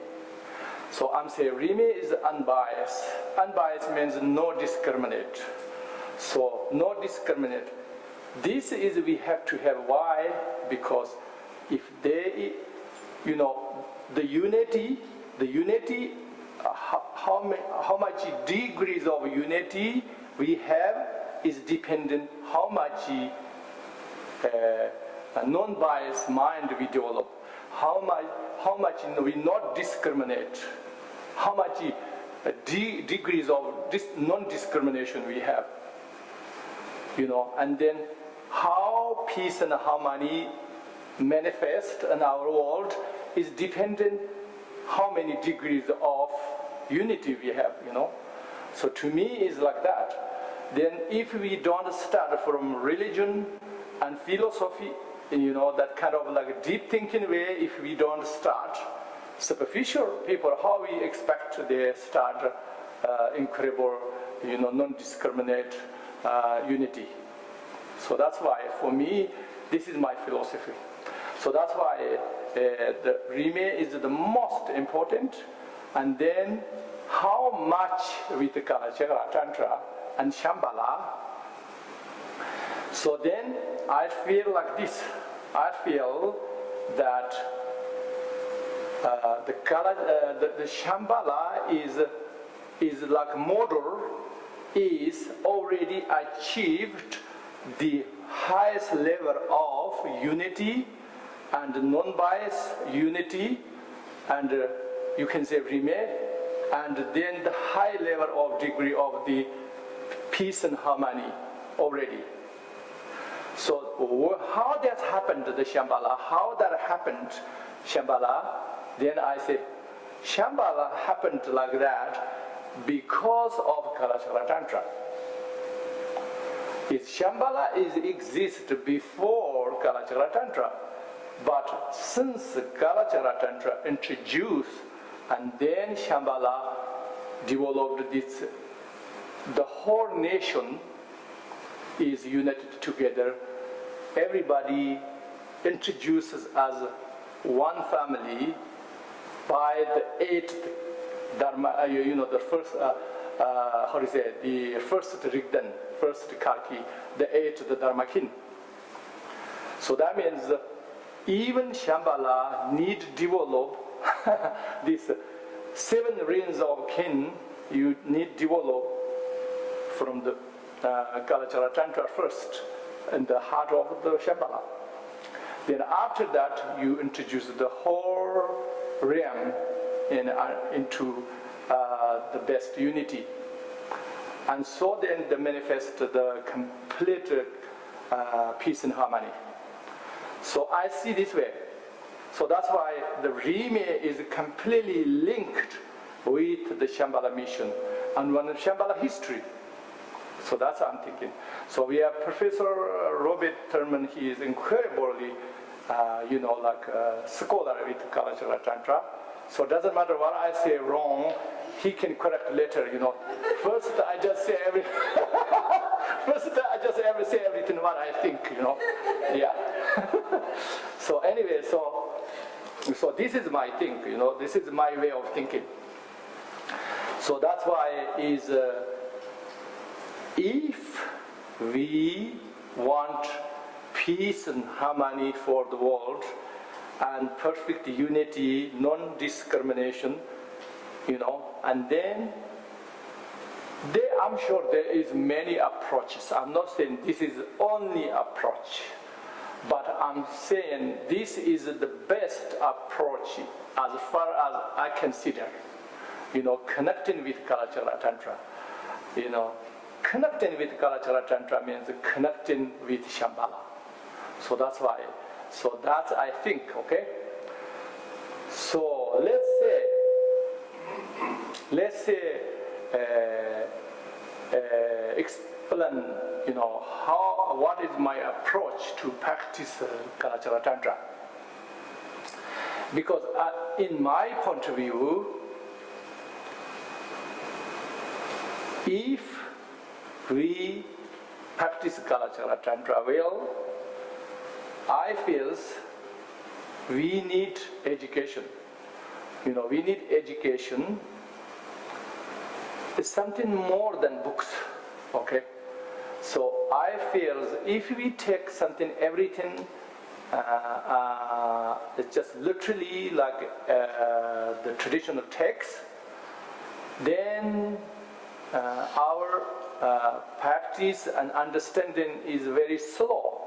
So I'm saying Rimé is unbiased. Unbiased means no discriminate. So no discriminate. This is we have to have. Why? Because if they, the unity, how much degrees of unity we have is dependent how much non-biased mind we develop. How much we not discriminate. How much degrees of non-discrimination we have. And then how peace and harmony manifest in our world is dependent how many degrees of unity we have, So to me, it's like that. Then if we don't start from religion and philosophy, that kind of like deep thinking way, if we don't start, superficial people, how we expect they start incredible, non-discriminate unity. So that's why, for me, this is my philosophy. So that's why the Rimé is the most important, and then how much with the Kalachakra Tantra and Shambhala. So then I feel like this. I feel that the Shambhala is like model, is already achieved the highest level of unity and non-bias unity, and you can say Rimé, and then the high level of degree of the peace and harmony already. So how that happened, the Shambhala, how that happened, Shambhala, then I say, Shambhala happened like that because of Kalachakra Tantra. Shambhala exists before Kalachakra Tantra, but since Kalachakra Tantra introduced, and then Shambhala developed this, the whole nation is united together. Everybody introduces as one family by the 8th Dharma, the first, the first Rigdan, first Kalki, the 8th Dharma kin. So that means even Shambhala need to develop this 7 reigns of kin. You need to develop from the Kalachakra Tantra first, in the heart of the Shambhala. Then after that, you introduce the whole realm into the best unity. And so then they manifest the complete peace and harmony. So I see this way. So that's why the Rimé is completely linked with the Shambhala mission and one of Shambhala history. So that's what I'm thinking. So we have Professor Robert Thurman. He is incredibly, scholar with Kalachakra Tantra. So it doesn't matter what I say wrong, he can correct later. First I just say say everything what I think. Yeah. So anyway, so this is my thing. This is my way of thinking. So that's why is. If we want peace and harmony for the world and perfect unity, non-discrimination, and then I'm sure there is many approaches. I'm not saying this is only approach, but I'm saying this is the best approach as far as I consider, connecting with Kalachakra Tantra, Connecting with Kalachakra Tantra means connecting with Shambhala. So that's why. So that's, I think, okay? So let's say, explain, what is my approach to practice Kalachakra Tantra. Because in my point of view, if we practice Kalachakra Tantra well, I feel we need education. We need education. It's something more than books, okay? So I feel if we take something, everything, it's just literally like the traditional text, then our practice and understanding is very slow.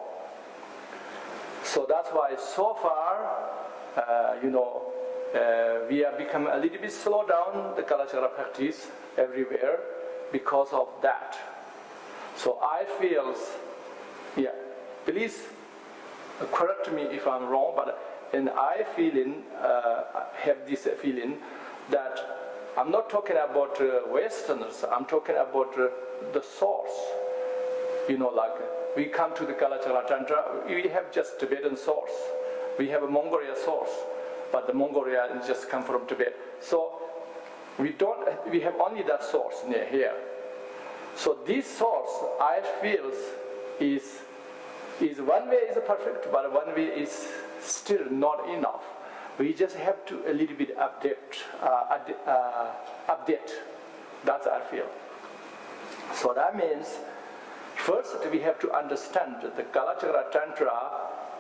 So that's why so far, we have become a little bit slow down the Kalachakra practice everywhere because of that. So I feel, please correct me if I'm wrong, but and I have this feeling that I'm not talking about Westerners, I'm talking about the source. Like we come to the Kalachakra Tantra, we have just Tibetan source. We have a Mongolia source, but the Mongolia just come from Tibet. So we have only that source near here. So this source, I feel, is one way is perfect, but one way is still not enough. We just have to a little bit update. That's I feel. So that means first we have to understand the Kalachakra Tantra,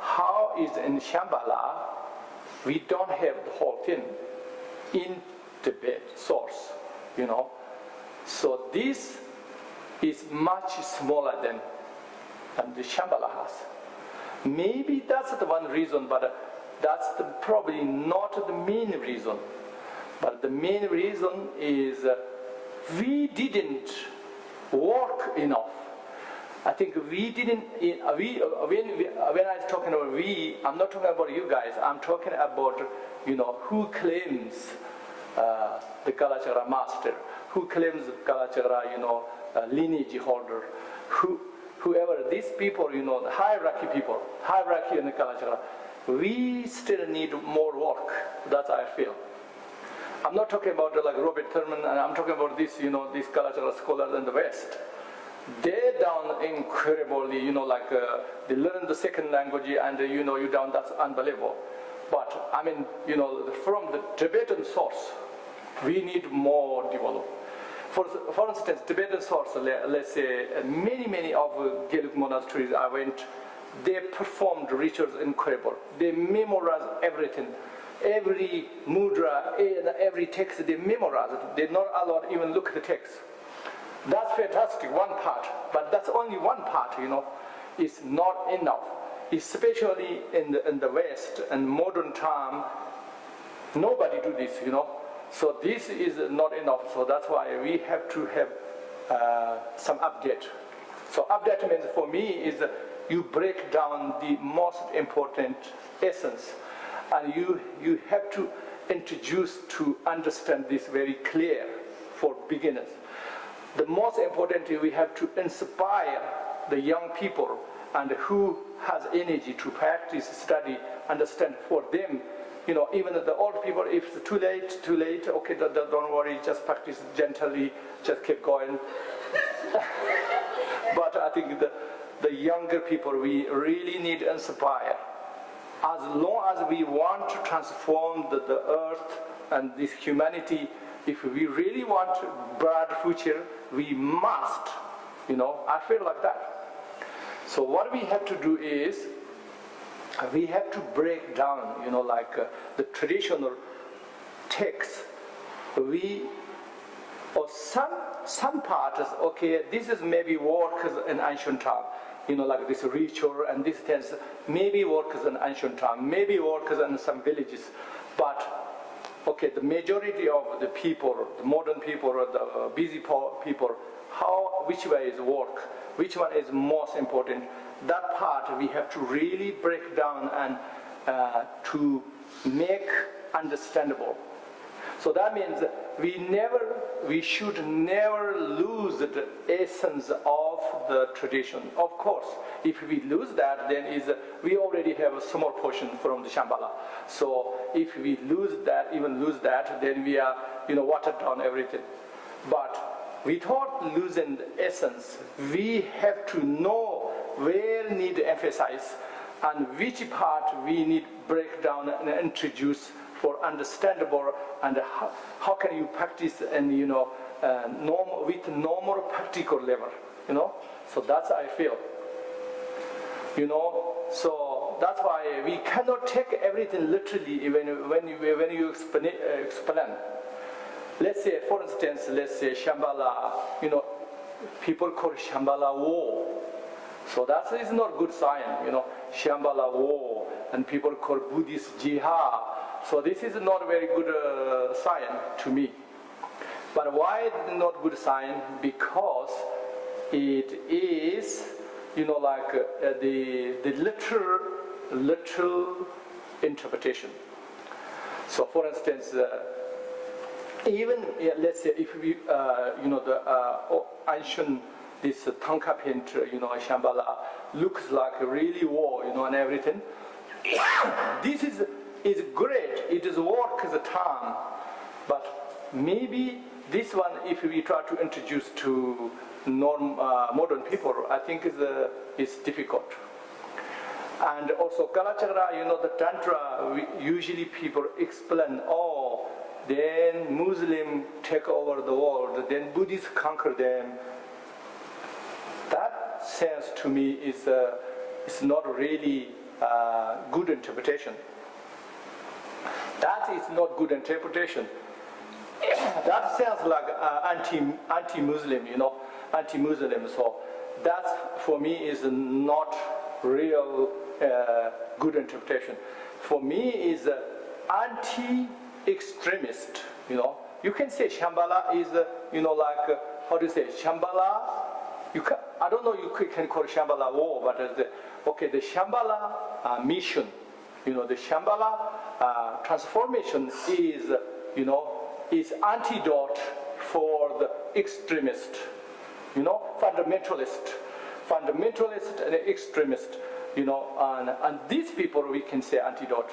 how is in Shambhala, we don't have the whole thing in Tibet source, So this is much smaller than the Shambhala has. Maybe that's the one reason, but that's probably not the main reason. But the main reason is we didn't work enough. I think we didn't. When I'm talking about we, I'm not talking about you guys. I'm talking about who claims the Kalachakra master, who claims Kalachakra lineage holder, whoever these people, the hierarchy in the Kalachakra. We still need more work. That's how I feel. I'm not talking about like Robert Thurman, and I'm talking about these Kalachakra scholars in the West. They're down incredibly, they learn the second language, and you down. That's unbelievable. But I mean, from the Tibetan source, we need more develop. For instance, Tibetan source, let's say, many of Gelug monasteries I went. They performed rituals incredible. They memorized everything. Every mudra, every text, they memorized it. They're not allowed to even look at the text. That's fantastic, one part. But that's only one part, It's not enough. Especially in the West and modern time, nobody do this, So this is not enough. So that's why we have to have some update. So update means for me is you break down the most important essence, and you have to introduce to understand this very clear for beginners. The most important thing, we have to inspire the young people and who has energy to practice, study, understand for them. Even the old people, if it's too late, okay, don't worry, just practice gently, just keep going. But I think the younger people, we really need to inspire. As long as we want to transform the earth and this humanity, if we really want a bright future, we must, I feel like that. So what we have to do is, we have to break down, the traditional texts. Or some parts, okay, this is maybe works in ancient time, like this ritual and this things, maybe works in ancient time, maybe works in some villages, but okay, the majority of the people, the modern people, or the busy people, which way is work, which one is most important, that part we have to really break down and to make understandable. So that means we should never lose the essence of the tradition. Of course, if we lose that, then we already have a small portion from the Shambhala. So if we lose that, then we are, watered down everything. But without losing the essence, we have to know where need to emphasize and which part we need break down and introduce for understandable, and how can you practice and with normal practical level, So that's how I feel, So that's why we cannot take everything literally when you explain. Let's say, for instance, Shambhala. People call Shambhala war. So that is not good sign, Shambhala war, and people call Buddhist jihad. So this is not a very good sign to me. But why is it not good sign? Because it is, the literal interpretation. So, for instance, even let's say if we, the ancient this Thangka painter, Shambhala, looks like a really war, and everything. This is great. It is worth the time, but maybe this one, if we try to introduce to modern people, I think is difficult. And also Kalachakra, the Tantra, usually people explain, then Muslim take over the world, then Buddhists conquer them. That sense to me is not really good interpretation. That is not good interpretation. That sounds like anti-Muslim, anti-Muslim. So that for me is not real good interpretation. For me is anti-extremist. You can say Shambhala is how do you say Shambhala? I don't know you can call Shambhala war, but the Shambhala mission, the Shambhala transformation is antidote for the extremist, fundamentalist and extremist, and these people we can say antidote.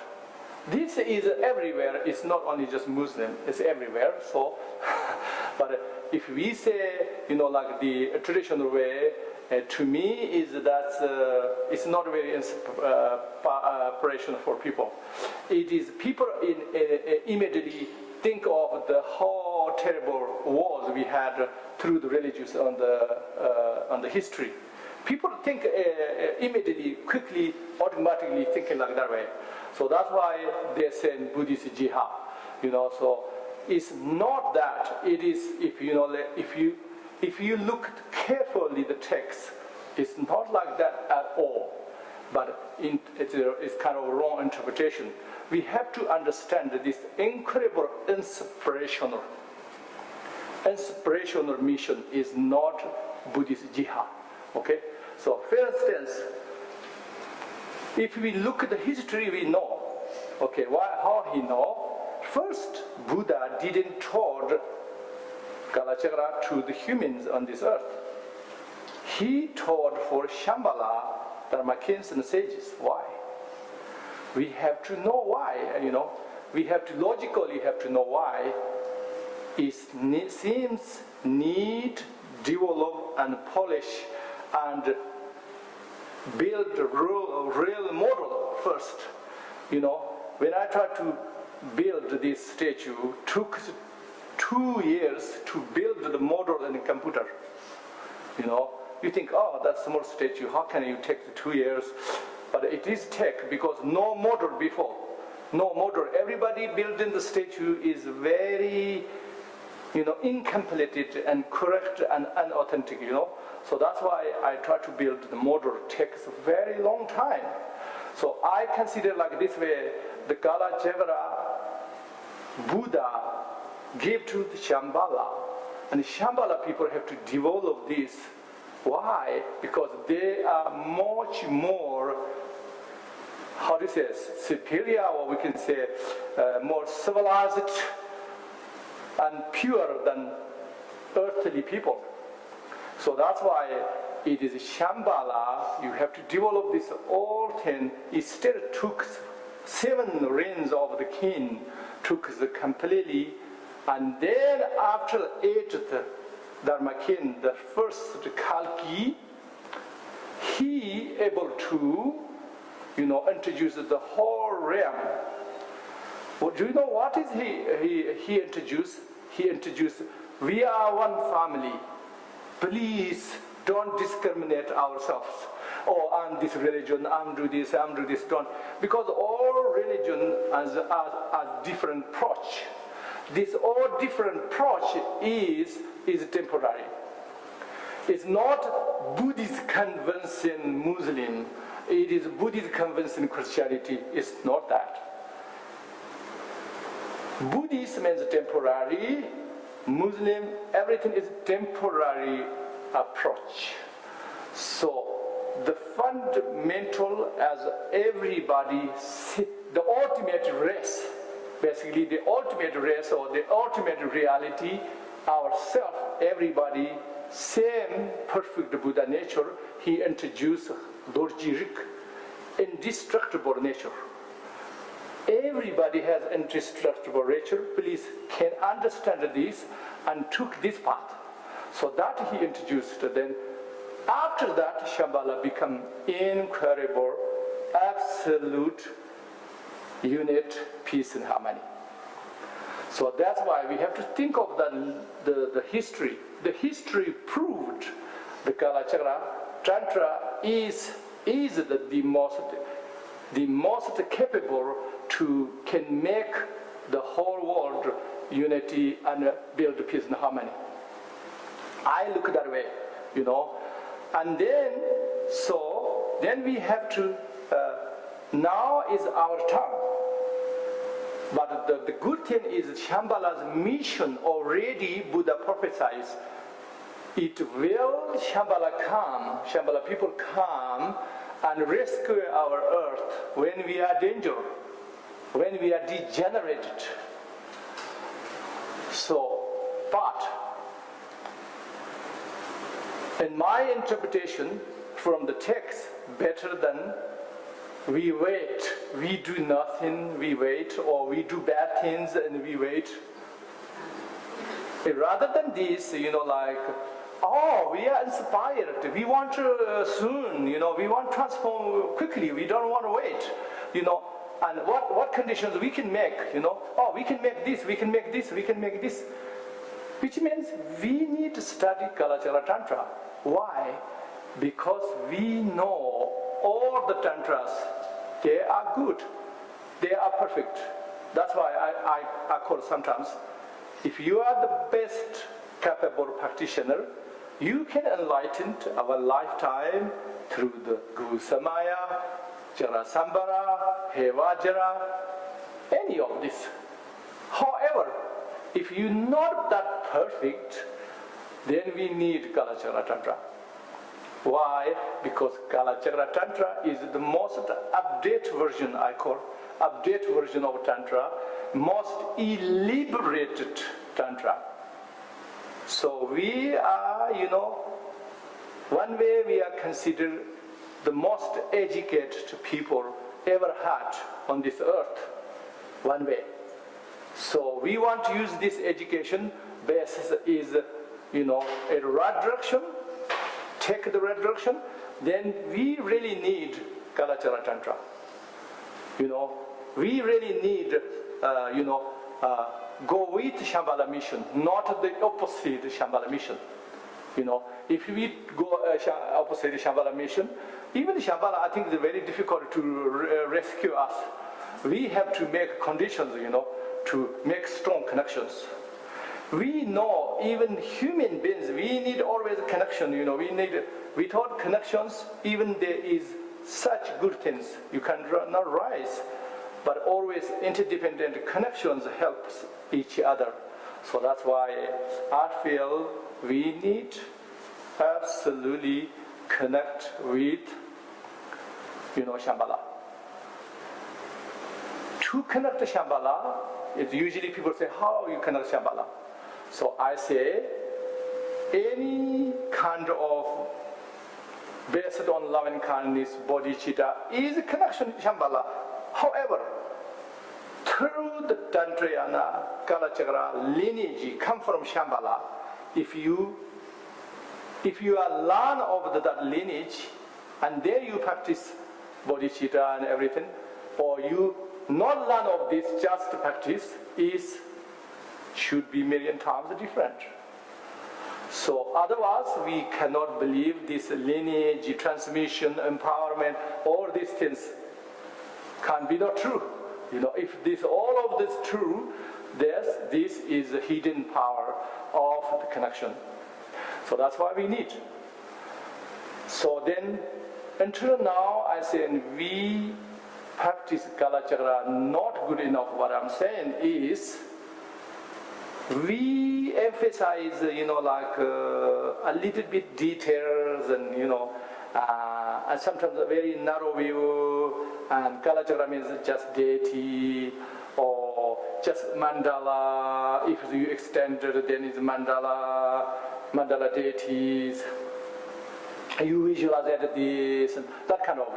This is everywhere. It's not only just Muslim. It's everywhere. So, but if we say, like the traditional way, to me is that it's not very inspiration for people. It is people immediately think of the whole terrible wars we had through the religious on the history. People think immediately, quickly, automatically thinking like that way. So that's why they say Buddhist jihad. So it's not that. It is if you look carefully the text, it's not like that at all. But it's kind of a wrong interpretation. We have to understand that this incredible inspirational mission is not Buddhist jihad. Okay? So, for instance, if we look at the history, we know. Okay, how he know? First, Buddha didn't taught Kalachakra to the humans on this earth. He taught for Shambhala, Dharmakins and sages. Why? We have to know why. We have to logically have to know why. It seems need, develop, and polish, and build a real model first. When I tried to build this statue, took 2 years to build the model in the computer. You think, that's a small statue. How can you take 2 years? But it is tech because no model before. No model. Everybody building the statue is very, incomplete and correct and unauthentic. So that's why I try to build the model. Takes a very long time. So I consider like this way, the Kalachakra Buddha gave to the Shambhala, and the Shambhala people have to develop this. Why? Because they are much more, how do you say, superior, or we can say more civilized and pure than earthly people. So that's why it is Shambhala. You have to develop this whole thing. It still took 7 reigns of the king, took the completely, and then after 8th Dharma king, the first Kalki, he able to, introduce the whole realm. Well, do you know what is he introduced? He introduced, we are one family. Please don't discriminate ourselves. I'm this religion, I'm do this, don't. Because all religion has different approach. This all different approach is temporary. It's not Buddhist convincing Muslim. It is Buddhist convincing Christianity. It's not that. Buddhist means temporary. Muslim, everything is temporary approach. So the fundamental, as everybody sit the ultimate race, basically the ultimate race or the ultimate reality, ourself, everybody, same perfect Buddha nature, he introduced Dorjirik, indestructible nature. Everybody has indestructible nature. Please can understand this and took this path. So that he introduced. Then after that, Shambhala become incredible, absolute unit, peace and harmony. So that's why we have to think of the history. The history proved the Kalachakra Tantra is the most capable to can make the whole world unity and build peace and harmony. I look that way, and then we have to now is our time. But the good thing is Shambhala's mission already Buddha prophesies. It will Shambhala people come and rescue our earth when we are danger, when we are degenerated. So, but in my interpretation from the text, better than we wait, we do nothing, we wait, or we do bad things and we wait. Rather than this, we are inspired, we want to soon, we want to transform quickly, we don't want to wait, and what conditions we can make, we can make this, we can make this, we can make this. Which means we need to study Kalachakra Tantra. Why? Because we know all the Tantras, they are good, they are perfect. That's why I call sometimes, if you are the best capable practitioner, you can enlighten our lifetime through the Guru Samaya, Jarasambhara, Hevajara, any of this. However, if you're not that perfect, then we need Kalachakra Tantra. Why? Because Kalachakra Tantra is the most updated version, I call, updated version of Tantra, most elaborated Tantra. So we are, one way we are considered the most educated people ever had on this earth, one way. So we want to use this education basis is, a right direction, take the right direction, then we really need Kalachakra Tantra. We really need, go with Shambhala mission, not the opposite Shambhala mission. If we go opposite Shambhala mission, even Shambhala, I think it's very difficult to rescue us. We have to make conditions, to make strong connections. We know even human beings, we need always connection, we need, without connections, even there is such good things, you cannot rise. But always interdependent connections helps each other. So that's why I feel we need absolutely connect with, Shambhala. To connect to Shambhala, usually people say, how you connect Shambhala? So I say, any kind of based on love and kindness, bodhicitta, is a connection to Shambhala. However, through the Tantrayana, Kalachakra lineage come from Shambhala. If you are learn of that lineage, and there you practice bodhicitta and everything, or you not learn of this, just practice, should be million times different. So otherwise we cannot believe this lineage, transmission, empowerment, all these things can be not true. If all of this true, this is the hidden power of the connection. So that's why we need. So then, until now, I say we practice Kalachakra not good enough. What I'm saying is, we emphasize, a little bit details and, And sometimes a very narrow view, and Kalachakra means just deity, or just mandala. If you extend it, then it's mandala deities. You visualize this, that kind of,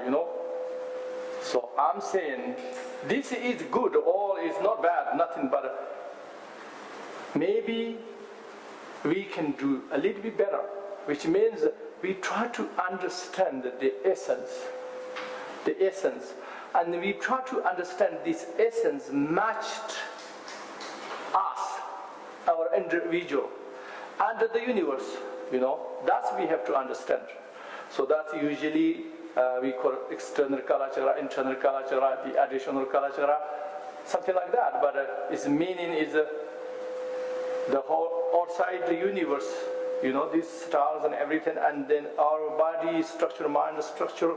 So I'm saying this is good or it's not bad, nothing, but maybe we can do a little bit better, which means we try to understand the essence, and we try to understand this essence matched us, our individual, and the universe, that's we have to understand. So that's usually we call external Kalachakra, internal Kalachakra, the additional Kalachakra, something like that. But its meaning is the whole outside the universe, these stars and everything, and then our body structure, mind structure,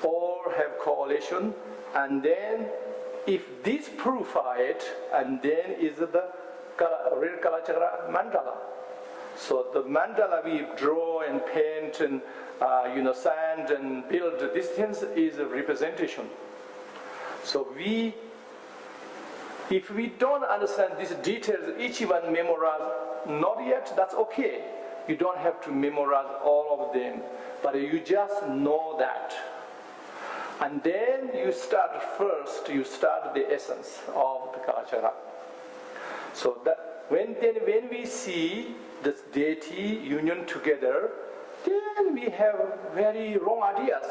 all have correlation. And then if this purify it, and then is the real Kalachakra mandala. So the mandala we draw and paint and sand and build, these things is a representation. So if we don't understand these details, each one memorize, not yet, that's okay. You don't have to memorize all of them, but you just know that. And then you start the essence of the Kalachakra. So that when we see this deity union together, then we have very wrong ideas.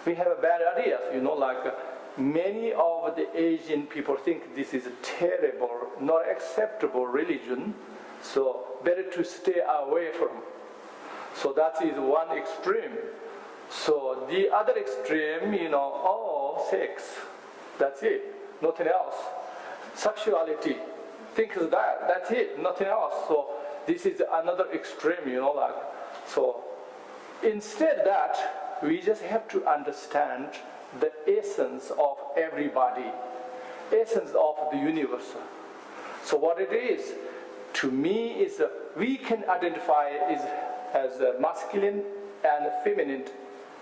We have bad ideas, like many of the Asian people think this is a terrible, not acceptable religion, so better to stay away from. So that is one extreme. So the other extreme, sex, that's it, nothing else. Sexuality, things that's it, nothing else. So this is another extreme, So instead that, we just have to understand the essence of everybody, essence of the universe. So what it is, to me, is we can identify as masculine and feminine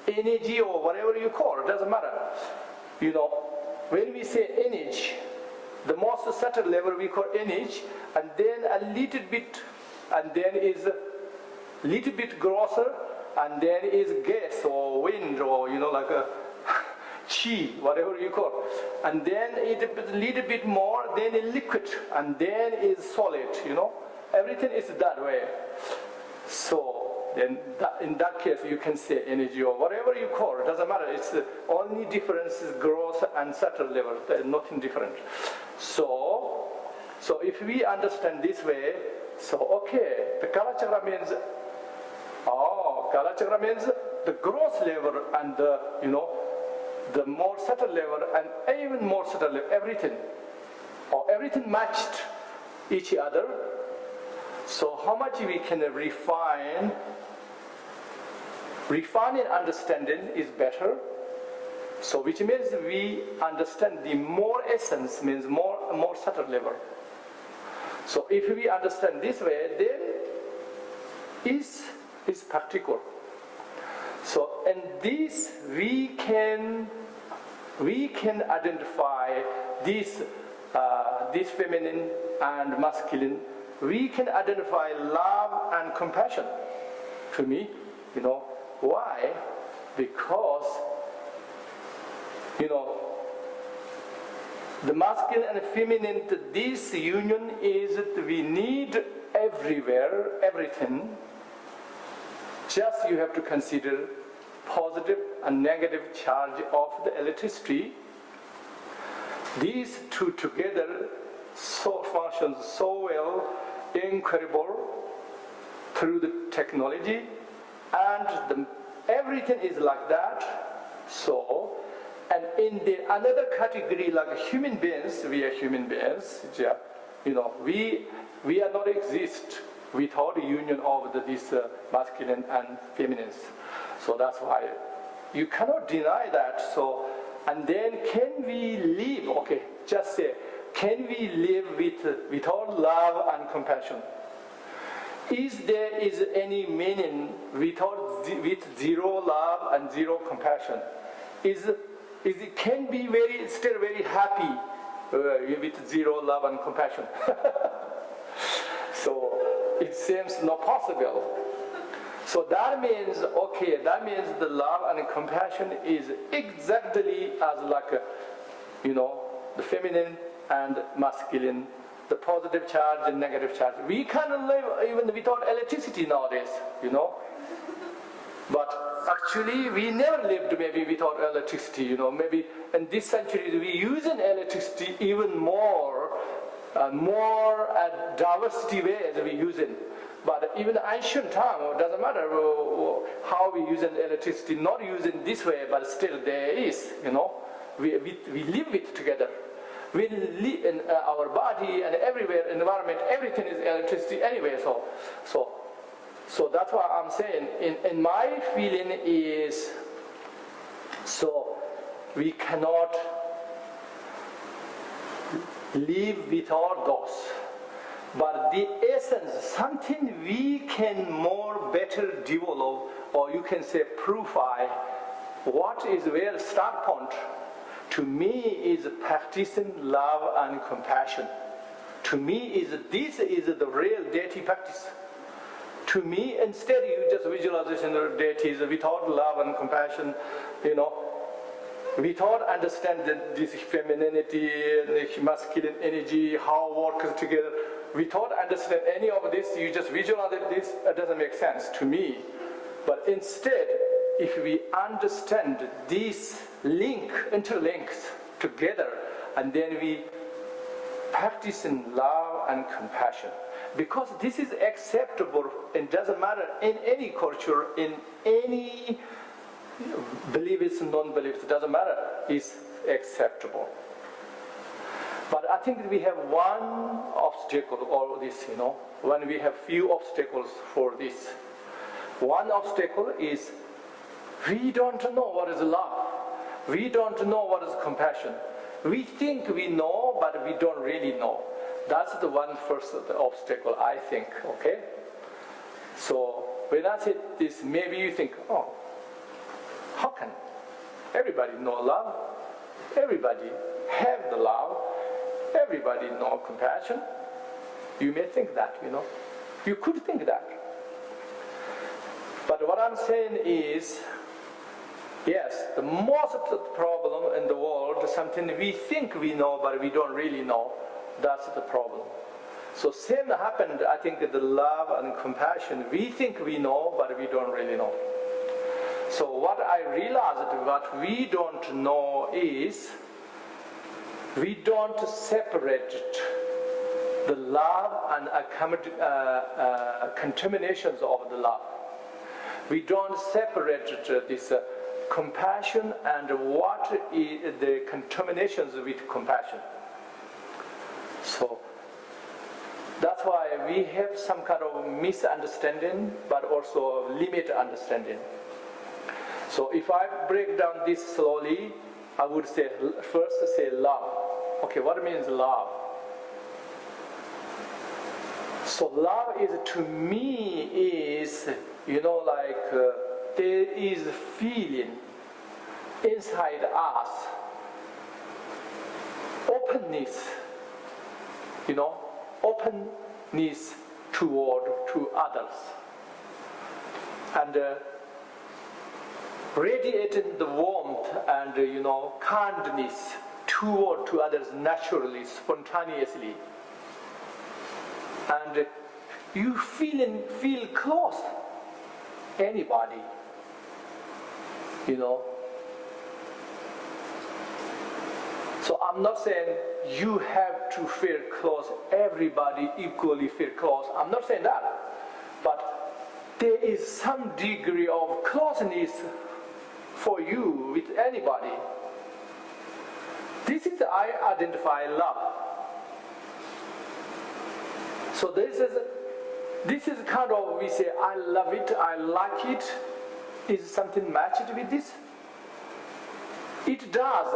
energy, or whatever you call it, doesn't matter. When we say energy, the most subtle level we call energy, and then a little bit, and then is a little bit grosser, and then is gas or wind, or like a chi, whatever you call, and then it a little bit more, then a liquid, and then is solid. Everything is that way. So then in that case you can say energy or whatever you call it, doesn't matter. It's the only difference is gross and subtle level. There is nothing different. So if we understand this way, so okay, the Kalachakra means the gross level and the more subtle level and even more subtle level, everything matched each other. So how much we can refine and understanding is better. So which means we understand the more essence means more subtle level. So if we understand this way, then is practical. So and this we can identify this feminine and masculine. We can identify love and compassion. To me, why? Because the masculine and feminine, this union is we need everywhere, everything. Just you have to consider positive and negative charge of the electricity. These two together so functions so well, incredible through the technology, and everything is like that. So, and in the another category, like human beings, we are human beings. We are not exist without the union of this masculine and feminine. So that's why you cannot deny that. So, and then can we live? Okay, just say, can we live without love and compassion? Is there any meaning without with zero love and zero compassion is it can be still very happy with zero love and compassion. So it seems not possible. So that means, okay, that means the love and compassion is exactly as like, the feminine and masculine, the positive charge and negative charge. We can live even without electricity nowadays, But actually, we never lived maybe without electricity, Maybe in this century, we use electricity even more at diversity ways we use it. But even ancient time, it doesn't matter how we use electricity, not using this way, but still there is, We live it together. We live in our body and everywhere, environment, everything is electricity anyway. So that's why I'm saying, in my feeling is, so we cannot live without those. But the essence, something we can more better develop, or you can say purify, what is where start point to me is practicing love and compassion. To me this is the real deity practice. To me, instead you just visualization of deities without love and compassion, without understanding this femininity, the masculine energy, how works together, without understanding any of this, you just visualize this, it doesn't make sense to me. But instead, if we understand these interlinks together, and then we practice in love and compassion, because this is acceptable, it doesn't matter in any culture, in any beliefs and non-beliefs, it doesn't matter, it's acceptable. But I think we have one obstacle, all this, when we have few obstacles for this. One obstacle is we don't know what is love. We don't know what is compassion. We think we know, but we don't really know. That's the one first obstacle, I think, okay? So when I say this, maybe you think, oh, how can everybody know love? Everybody have the love. Everybody know compassion. You may think that, You could think that. But what I'm saying is, yes, the most of the problem in the world is something we think we know, but we don't really know. That's the problem. So same happened, I think, the love and compassion. We think we know, but we don't really know. So what I realized, what we don't know is, we don't separate the love and contaminations of the love. We don't separate this compassion and what is the contaminations with compassion. So that's why we have some kind of misunderstanding, but also limited understanding. So if I break down this slowly, I would say, first say love. Okay, what means love? So love is, to me, is, there is a feeling inside us, openness, openness to others, and radiating the warmth and kindness to others naturally, spontaneously, and you feel close anybody, So I'm not saying you have to feel close, everybody equally feel close. I'm not saying that. But there is some degree of closeness for you with anybody. This is, I identify love. So this is kind of, we say, I love it, I like it. Is something matched with this? It does,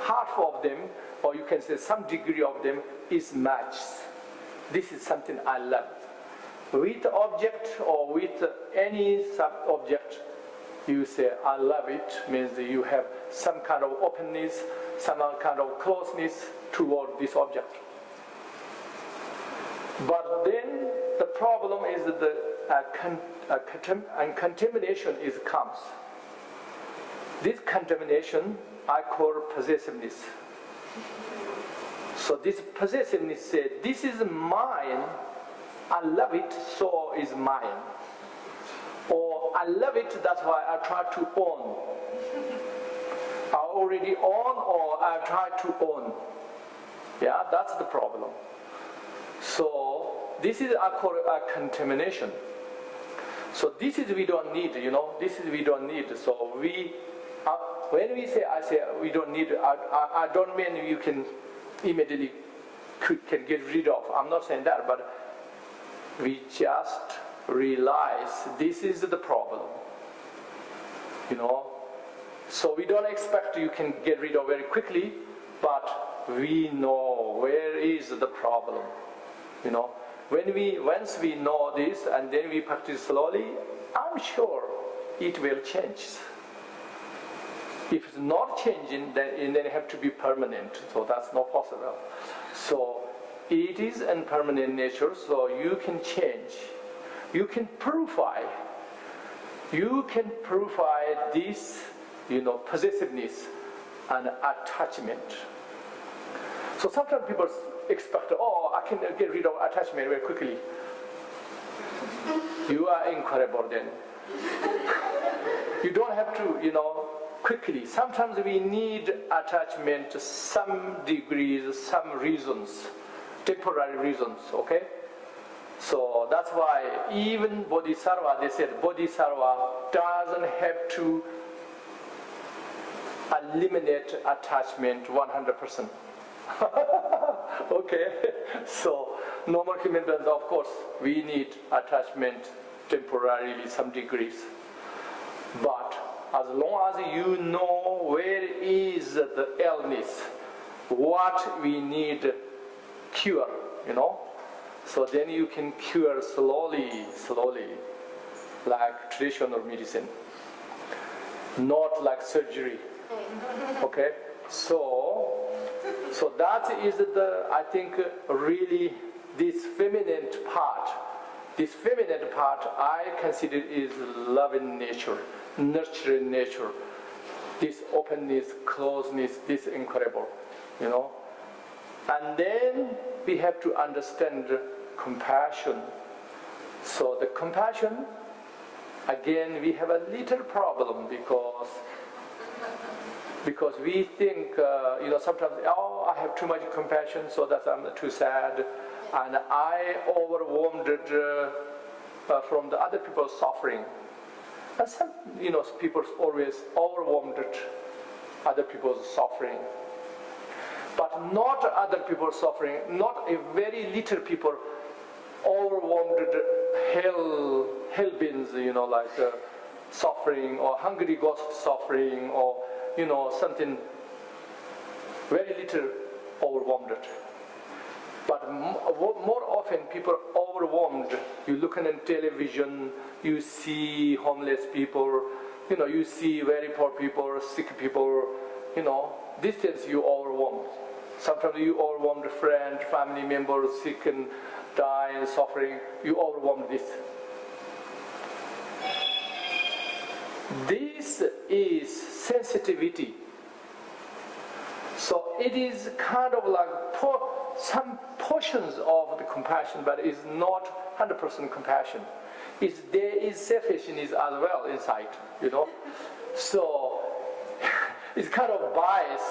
half of them, or you can say some degree of them, is matched. This is something I love. With object or with any sub-object, you say, I love it, means you have some kind of openness, some kind of closeness toward this object. But then the problem is that contamination comes. This contamination I call possessiveness. So this possessiveness says, this is mine, I love it, so is mine. Or I love it, that's why I try to own. I already own, or I try to own. Yeah, that's the problem. So this is I call a contamination. So this is we don't need, this is we don't need. So when we say, I say we don't need, I don't mean you can immediately can get rid of. I'm not saying that, but we just realize this is the problem. So we don't expect you can get rid of very quickly, but we know where is the problem. Once we know this and then we practice slowly, I'm sure it will change. If it's not changing, then it have to be permanent. So that's not possible. So it is impermanent nature, so you can change. You can purify. You can purify this, possessiveness and attachment. So sometimes people expect, I can get rid of attachment very quickly. You are incredible then. You don't have to, quickly. Sometimes we need attachment to some degrees, some reasons, temporary reasons, okay? So that's why even Bodhisattva, they said Bodhisattva doesn't have to eliminate attachment 100%. Okay, so normal human beings, of course, we need attachment temporarily, some degrees. But as long as you know where is the illness, what we need cure, so then you can cure slowly, like traditional medicine, not like surgery. Okay, so that is I think really this feminine part. This feminine part I consider is loving nature, nurturing nature. This openness, closeness, this incredible, And then we have to understand compassion. So the compassion, again, we have a little problem because we think, sometimes, I have too much compassion, so that I'm too sad, and I overwhelmed from the other people's suffering. And some, people always overwhelmed other people's suffering. But not other people's suffering, not a very little people overwhelmed hell beings, like suffering, or hungry ghost suffering, or something very little overwhelmed. But more often people overwhelmed. You look on television, you see homeless people, you see very poor people, sick people, these things you overwhelmed. Sometimes you overwhelmed friend, family members, sick and dying, suffering, you overwhelmed this. This is sensitivity. So it is kind of like some portions of the compassion, but it's not 100% compassion. There is selfishness as well inside, So it's kind of bias,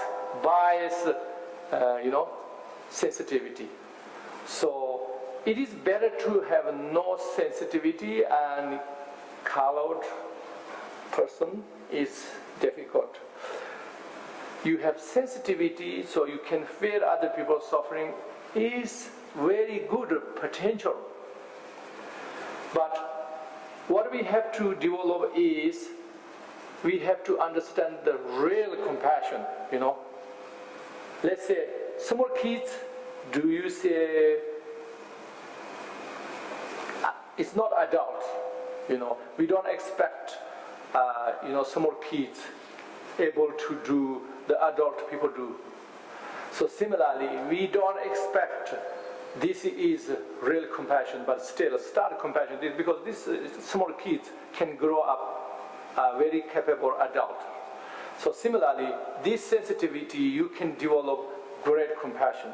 sensitivity. So it is better to have no sensitivity, and colored person is difficult. You have sensitivity, so you can feel other people's suffering, is very good potential. But what we have to develop is, we have to understand the real compassion, Let's say, small kids, do you say, it's not adults, We don't expect, small kids able to do the adult people do. So similarly, we don't expect this is real compassion, but still start compassion because these small kids can grow up a very capable adult. So similarly, this sensitivity, you can develop great compassion.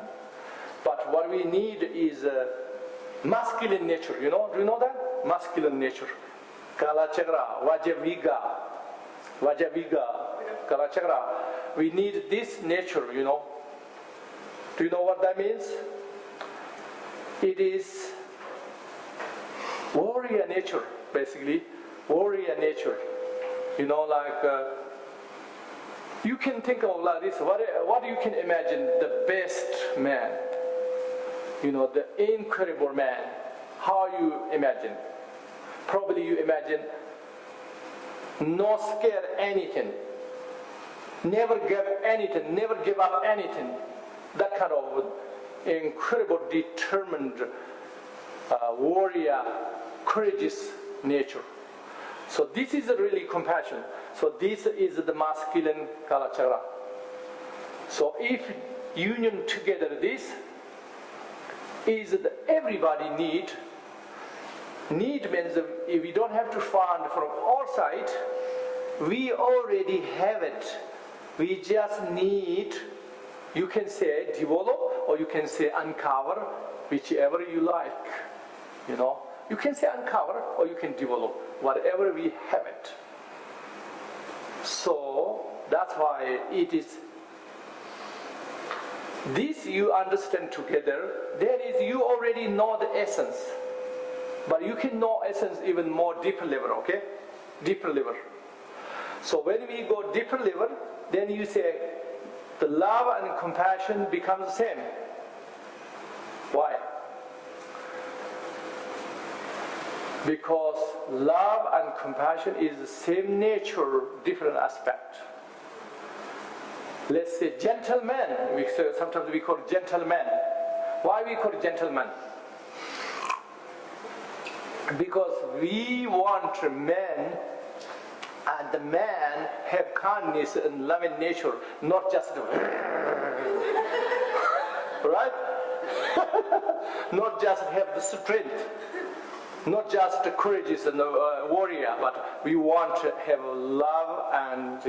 But what we need is masculine nature, do you know that? Masculine nature. Kala Chagra, Vajaviga, Kala Chagra. We need this nature, Do you know what that means? It is warrior nature, basically. Warrior nature. You can think of like this. What you can imagine the best man? The incredible man. How you imagine? Probably you imagine not scared anything. Never give anything. Never give up anything. That kind of incredible, determined, warrior, courageous nature. So this is really compassion. So this is the masculine Kala Chakra. So if union together this is that everybody need. Need means if we don't have to find from all sides. We already have it. We just need, you can say develop or you can say uncover, whichever you like. You can say uncover or you can develop, whatever we have it. So that's why it is this you understand together. There is you already know the essence, but you can know essence even more deeper level. Okay, deeper level. So when we go deeper level, then you say the love and compassion becomes the same. Why? Because love and compassion is the same nature, different aspect. Let's say gentleman. Sometimes we call gentleman. Why we call gentleman? Because we want men and the man have kindness and loving nature, not just right? Not just have the strength, not just the courageous and the warrior, but we want to have love and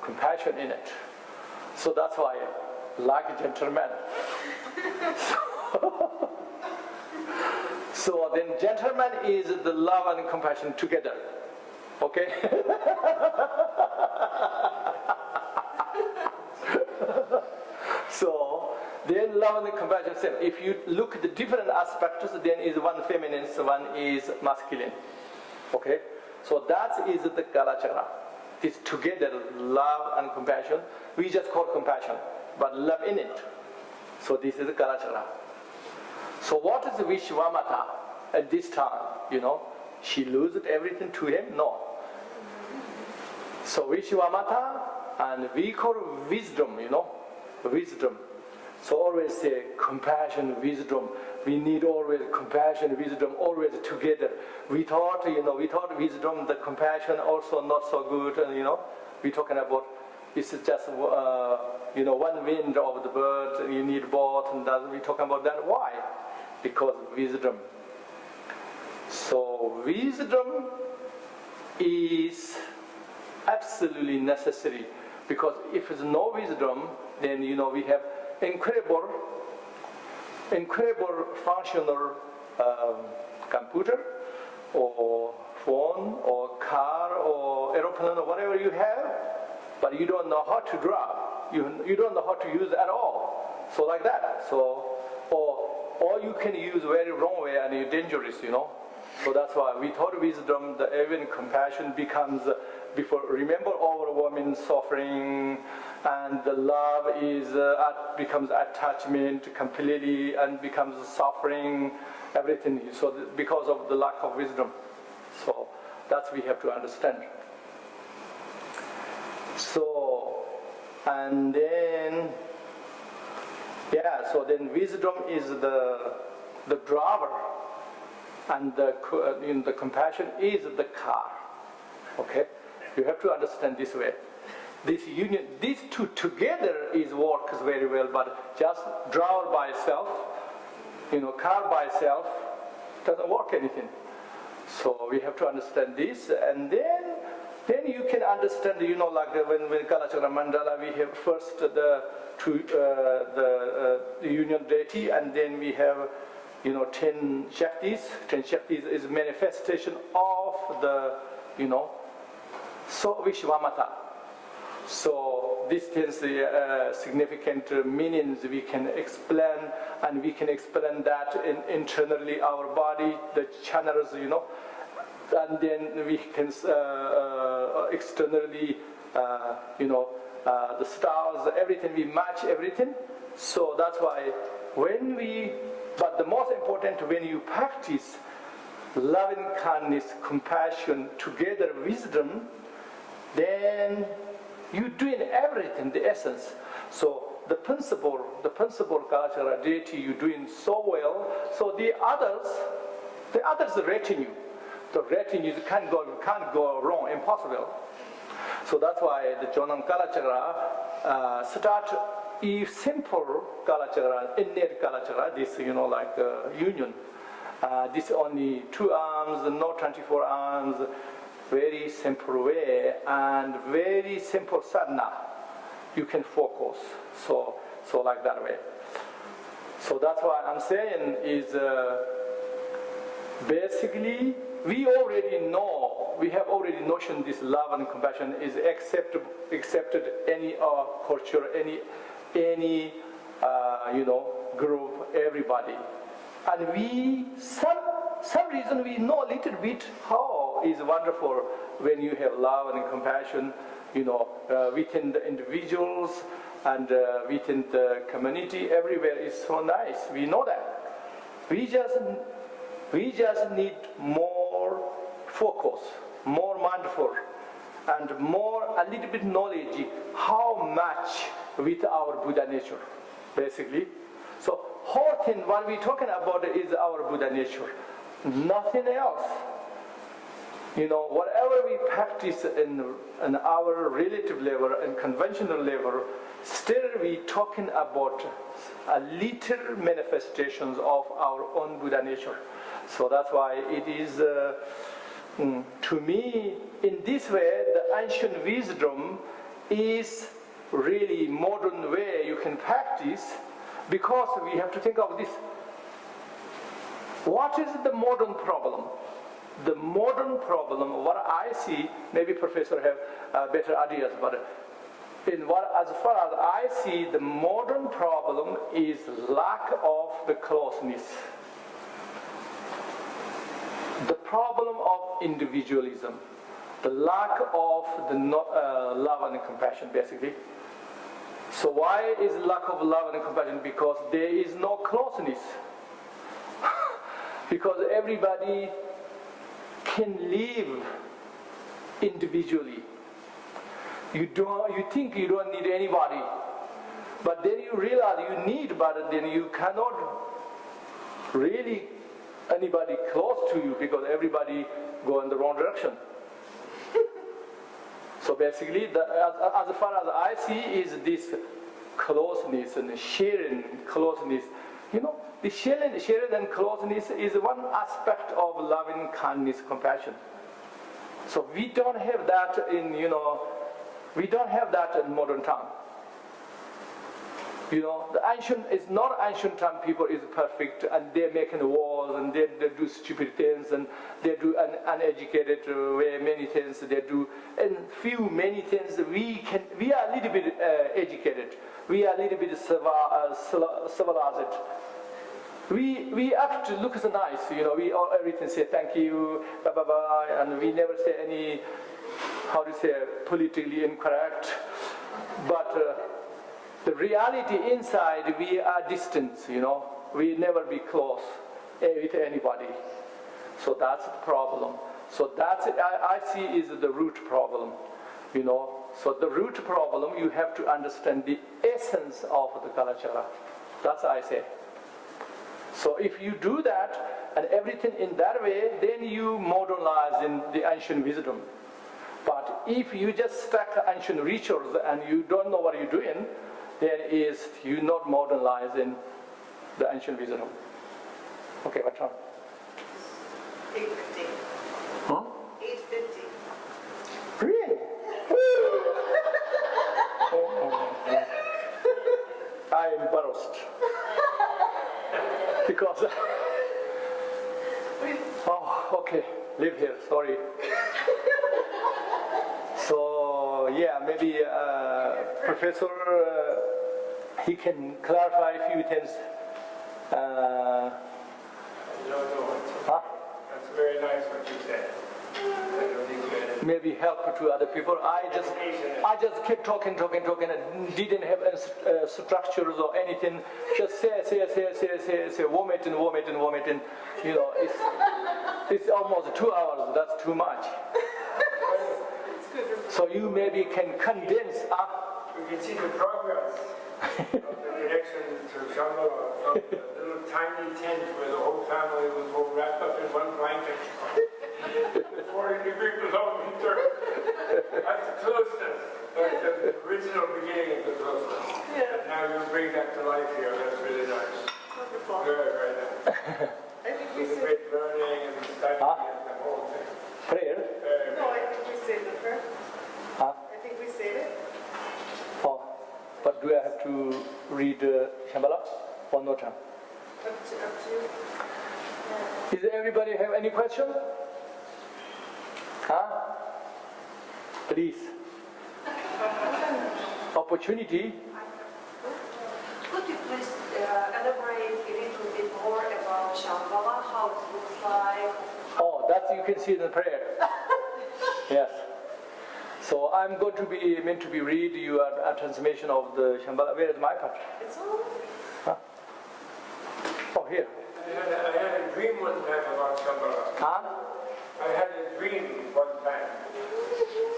compassion in it. So that's why I like a gentleman. So then gentleman is the love and compassion together. Okay? So then love and compassion same. If you look at the different aspects, then is one feminine, one is masculine. Okay? So that is the Kala Chakra. This together, love and compassion. We just call compassion, but love in it. So this is the Kala Chakra. So what is Vishwamata at this time? She loses everything to him? No. So Vishwamata, and we call wisdom, wisdom. So always say compassion, wisdom. We need always compassion, wisdom, always together. We thought wisdom, the compassion also not so good, and we talking about it's just one wind of the bird. You need both, and we talking about that. Why? Because wisdom. So wisdom is absolutely necessary, because if there's no wisdom, then we have incredible functional computer or phone or car or aeroplane or whatever you have, but you don't know how to drive. You don't know how to use it at all. So like that. So or you can use very wrong way and you're dangerous. So that's why we taught wisdom, the even compassion becomes before. Remember overwhelming suffering, and the love is becomes attachment completely and becomes suffering, everything. So because of the lack of wisdom. So that's we have to understand. So and then so then wisdom is the driver. and the compassion is the car. Okay, you have to understand this way. This union, these two together works very well, but just drawer by itself, car by itself, doesn't work anything. So we have to understand this, and then you can understand, like when Kalachakra Mandala, we have first the union deity, and then we have 10 Shaktis. 10 Shaktis is manifestation of the so Vishwamata. So these things, significant meanings we can explain, and we can explain that internally our body, the channels, and then we can externally, the stars, everything, we match everything. So that's why but the most important, when you practice loving kindness, compassion, together wisdom, then you're doing everything, the essence. So the principle Kalachakra deity, you're doing so well. So the others rating you. The rating you can't go wrong, impossible. So that's why the Jonam Kalachakra start simple Kalachakra, innate Kalachakra, this union. This only 2 arms, no 24 arms, very simple way, and very simple sadhana. You can focus. So like that way. So that's why I'm saying is basically we have already notion this love and compassion is accepted any culture, any group, everybody. And some reason we know a little bit how is wonderful when you have love and compassion, within the individuals and within the community, everywhere is so nice. We know that. We just need more focus, more mindful, and a little bit knowledge how much with our Buddha nature, basically. So whole thing, what we're talking about is our Buddha nature, nothing else. Whatever we practice in our relative level and conventional level, still we talking about a little manifestations of our own Buddha nature. So that's why it is, to me, in this way, the ancient wisdom is really modern way you can practice, because we have to think of this. What is the modern problem? The modern problem, what I see, maybe Professor have better ideas, but as far as I see, the modern problem is lack of the closeness. The problem of individualism, the lack of the love and compassion, basically. So why is lack of love and compassion? Because there is no closeness. Because everybody can live individually. You think you don't need anybody, but then you realize you need, but then you cannot really anybody close to you because everybody go in the wrong direction. So basically, as far as I see, is this closeness and sharing closeness. The sharing and closeness is one aspect of loving kindness, compassion. So we don't have that we don't have that in modern time. The ancient time people is perfect, and they're making wars, and they do stupid things, and they do uneducated way, many things they do, and many things we are a little bit educated, we are a little bit civilized. We act looks nice, we all everything say thank you, bye bye bye, and we never say any, politically incorrect, but the reality inside, we are distant, we never be close with anybody. So that's the problem. So that's it, I see is the root problem, So the root problem, you have to understand the essence of the Kalachakra. That's what I say. So if you do that, and everything in that way, then you modernize in the ancient wisdom. But if you just stuck ancient rituals and you don't know what you're doing, then is you not modernize in the ancient wisdom. Okay, what time? 8:50. Huh? 8:50. Really? I'm embarrassed because okay, live here. Sorry. So yeah, maybe Professor he can clarify a few things. No, Huh? that's very nice what you said. I don't think that Maybe help to other people. I just kept talking and didn't have structures or anything. Just say, vomit. You know, it's almost 2 hours. That's too much. So you maybe can condense up. we can see the progress of the connection to Shambhala from the little tiny tent where the whole family was all wrapped up in one blanket. 40-degree below winter. That's the closeness. Like the original beginning of the closeness. Yeah. And now you bring that to life here. That's really nice. Wonderful. Very nice. I think we With the said, great learning and studying and the whole thing. Prayer. no, I think we saved the prayer. Huh? I think we saved it. Oh, but do I have to read Shambhala one more time? Up to you. Yeah. Does everybody have any question? Huh? Please. Opportunity. Could you please elaborate a little bit more about Shambhala, how it looks like? Oh, that you can see in the prayer. Yes. So I'm going to be meant to be read you a transmission of the Shambhala. Where is my part? It's all. Huh? Oh, here. I had a dream one time about Shambhala. Huh? I had a dream one time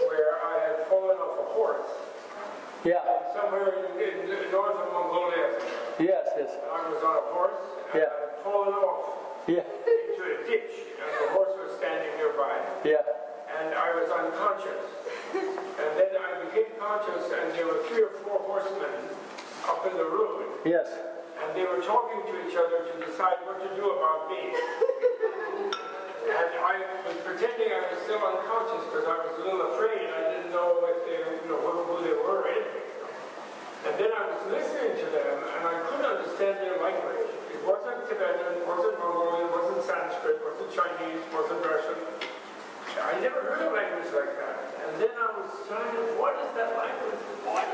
where I had fallen off a horse Yeah. somewhere in north of Mongolia. Yes. I was on a horse and Yeah. I had fallen off Yeah. into a ditch and the horse was standing nearby Yeah. and I was unconscious. And then I became conscious and there were 3 or 4 horsemen up in the road Yes. and they were talking to each other to decide what to do about me. And I was pretending I was still unconscious because I was a little afraid. I didn't know if they, who they were or anything. And then I was listening to them and I couldn't understand their language. It wasn't Tibetan, wasn't Mongolian, wasn't Sanskrit, wasn't Chinese, wasn't Russian. I never heard a language like that. And then I was trying to, what is that language? What?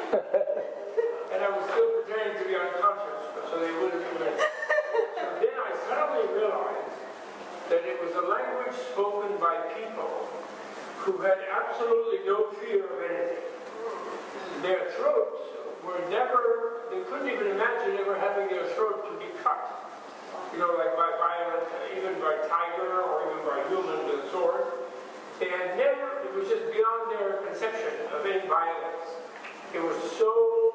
And I was still pretending to be unconscious, so they wouldn't do it. So then I suddenly realized that it was a language spoken by people who had absolutely no fear of anything. Their throats were never, they couldn't even imagine ever having their throat to be cut. Like by violent, even by tiger or even by human with a sword. They had never, it was just beyond their conception of any violence. It was so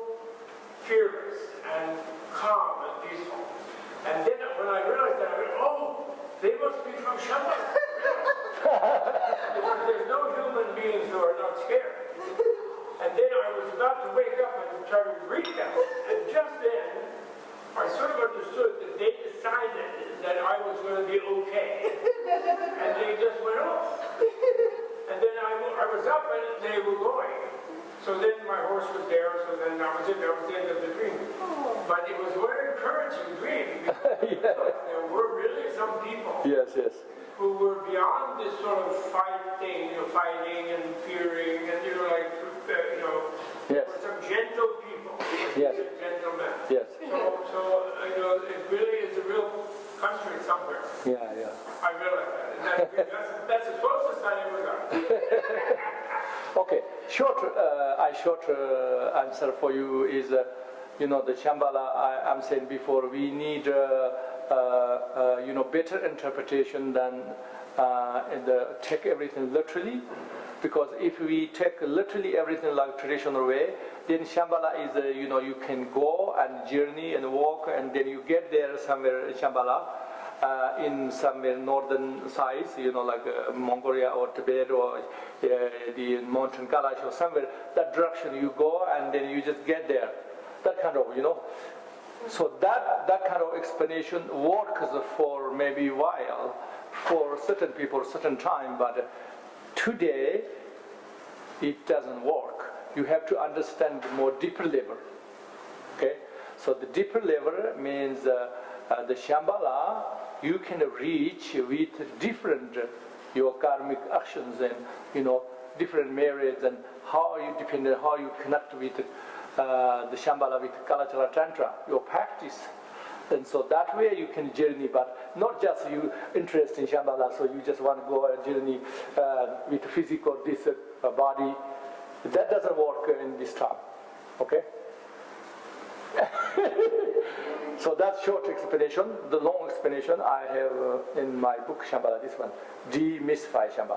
fearless and calm and peaceful. And then when I realized that, I went, oh, they must be from Shambhala. Because there's no human beings who are not scared. And then I was about to wake up and try to greet them. And just then, I sort of understood that they decided that I was going to be okay. And they just went off. And then I was up and they were going. So then my horse was there, so then that was it. That was the end of the dream. But it was a very encouraging dream. Because there were really some people Yes. who were beyond this sort of fighting and fearing, and Yes. were some gentle people. Yes. Gentlemen. Yes. So it really is a real country somewhere. Yeah. I realize that. And that's the closest I ever got. Okay. Short answer for you is, the Shambhala. I'm saying before, we need better interpretation than take everything literally. Because if we take literally everything like traditional way, then Shambhala is you can go and journey and walk, and then you get there somewhere in Shambhala. in some northern sides, like Mongolia or Tibet or the mountain Kalash or somewhere, that direction you go and then you just get there. That kind of, So that kind of explanation works for maybe a while, for certain people, certain time, but today it doesn't work. You have to understand the more deeper level. Okay, so the deeper level means the Shambhala you can reach with different your karmic actions and different merits and how you depend on how you connect with the Shambhala with Kalachala Tantra, your practice. And so that way you can journey, but not just you interest in Shambhala, so you just want to go on a journey with physical this body. That doesn't work in this time. Okay? So that's short explanation. The long explanation I have in my book Shambhala, this one, Demystify Shambhala.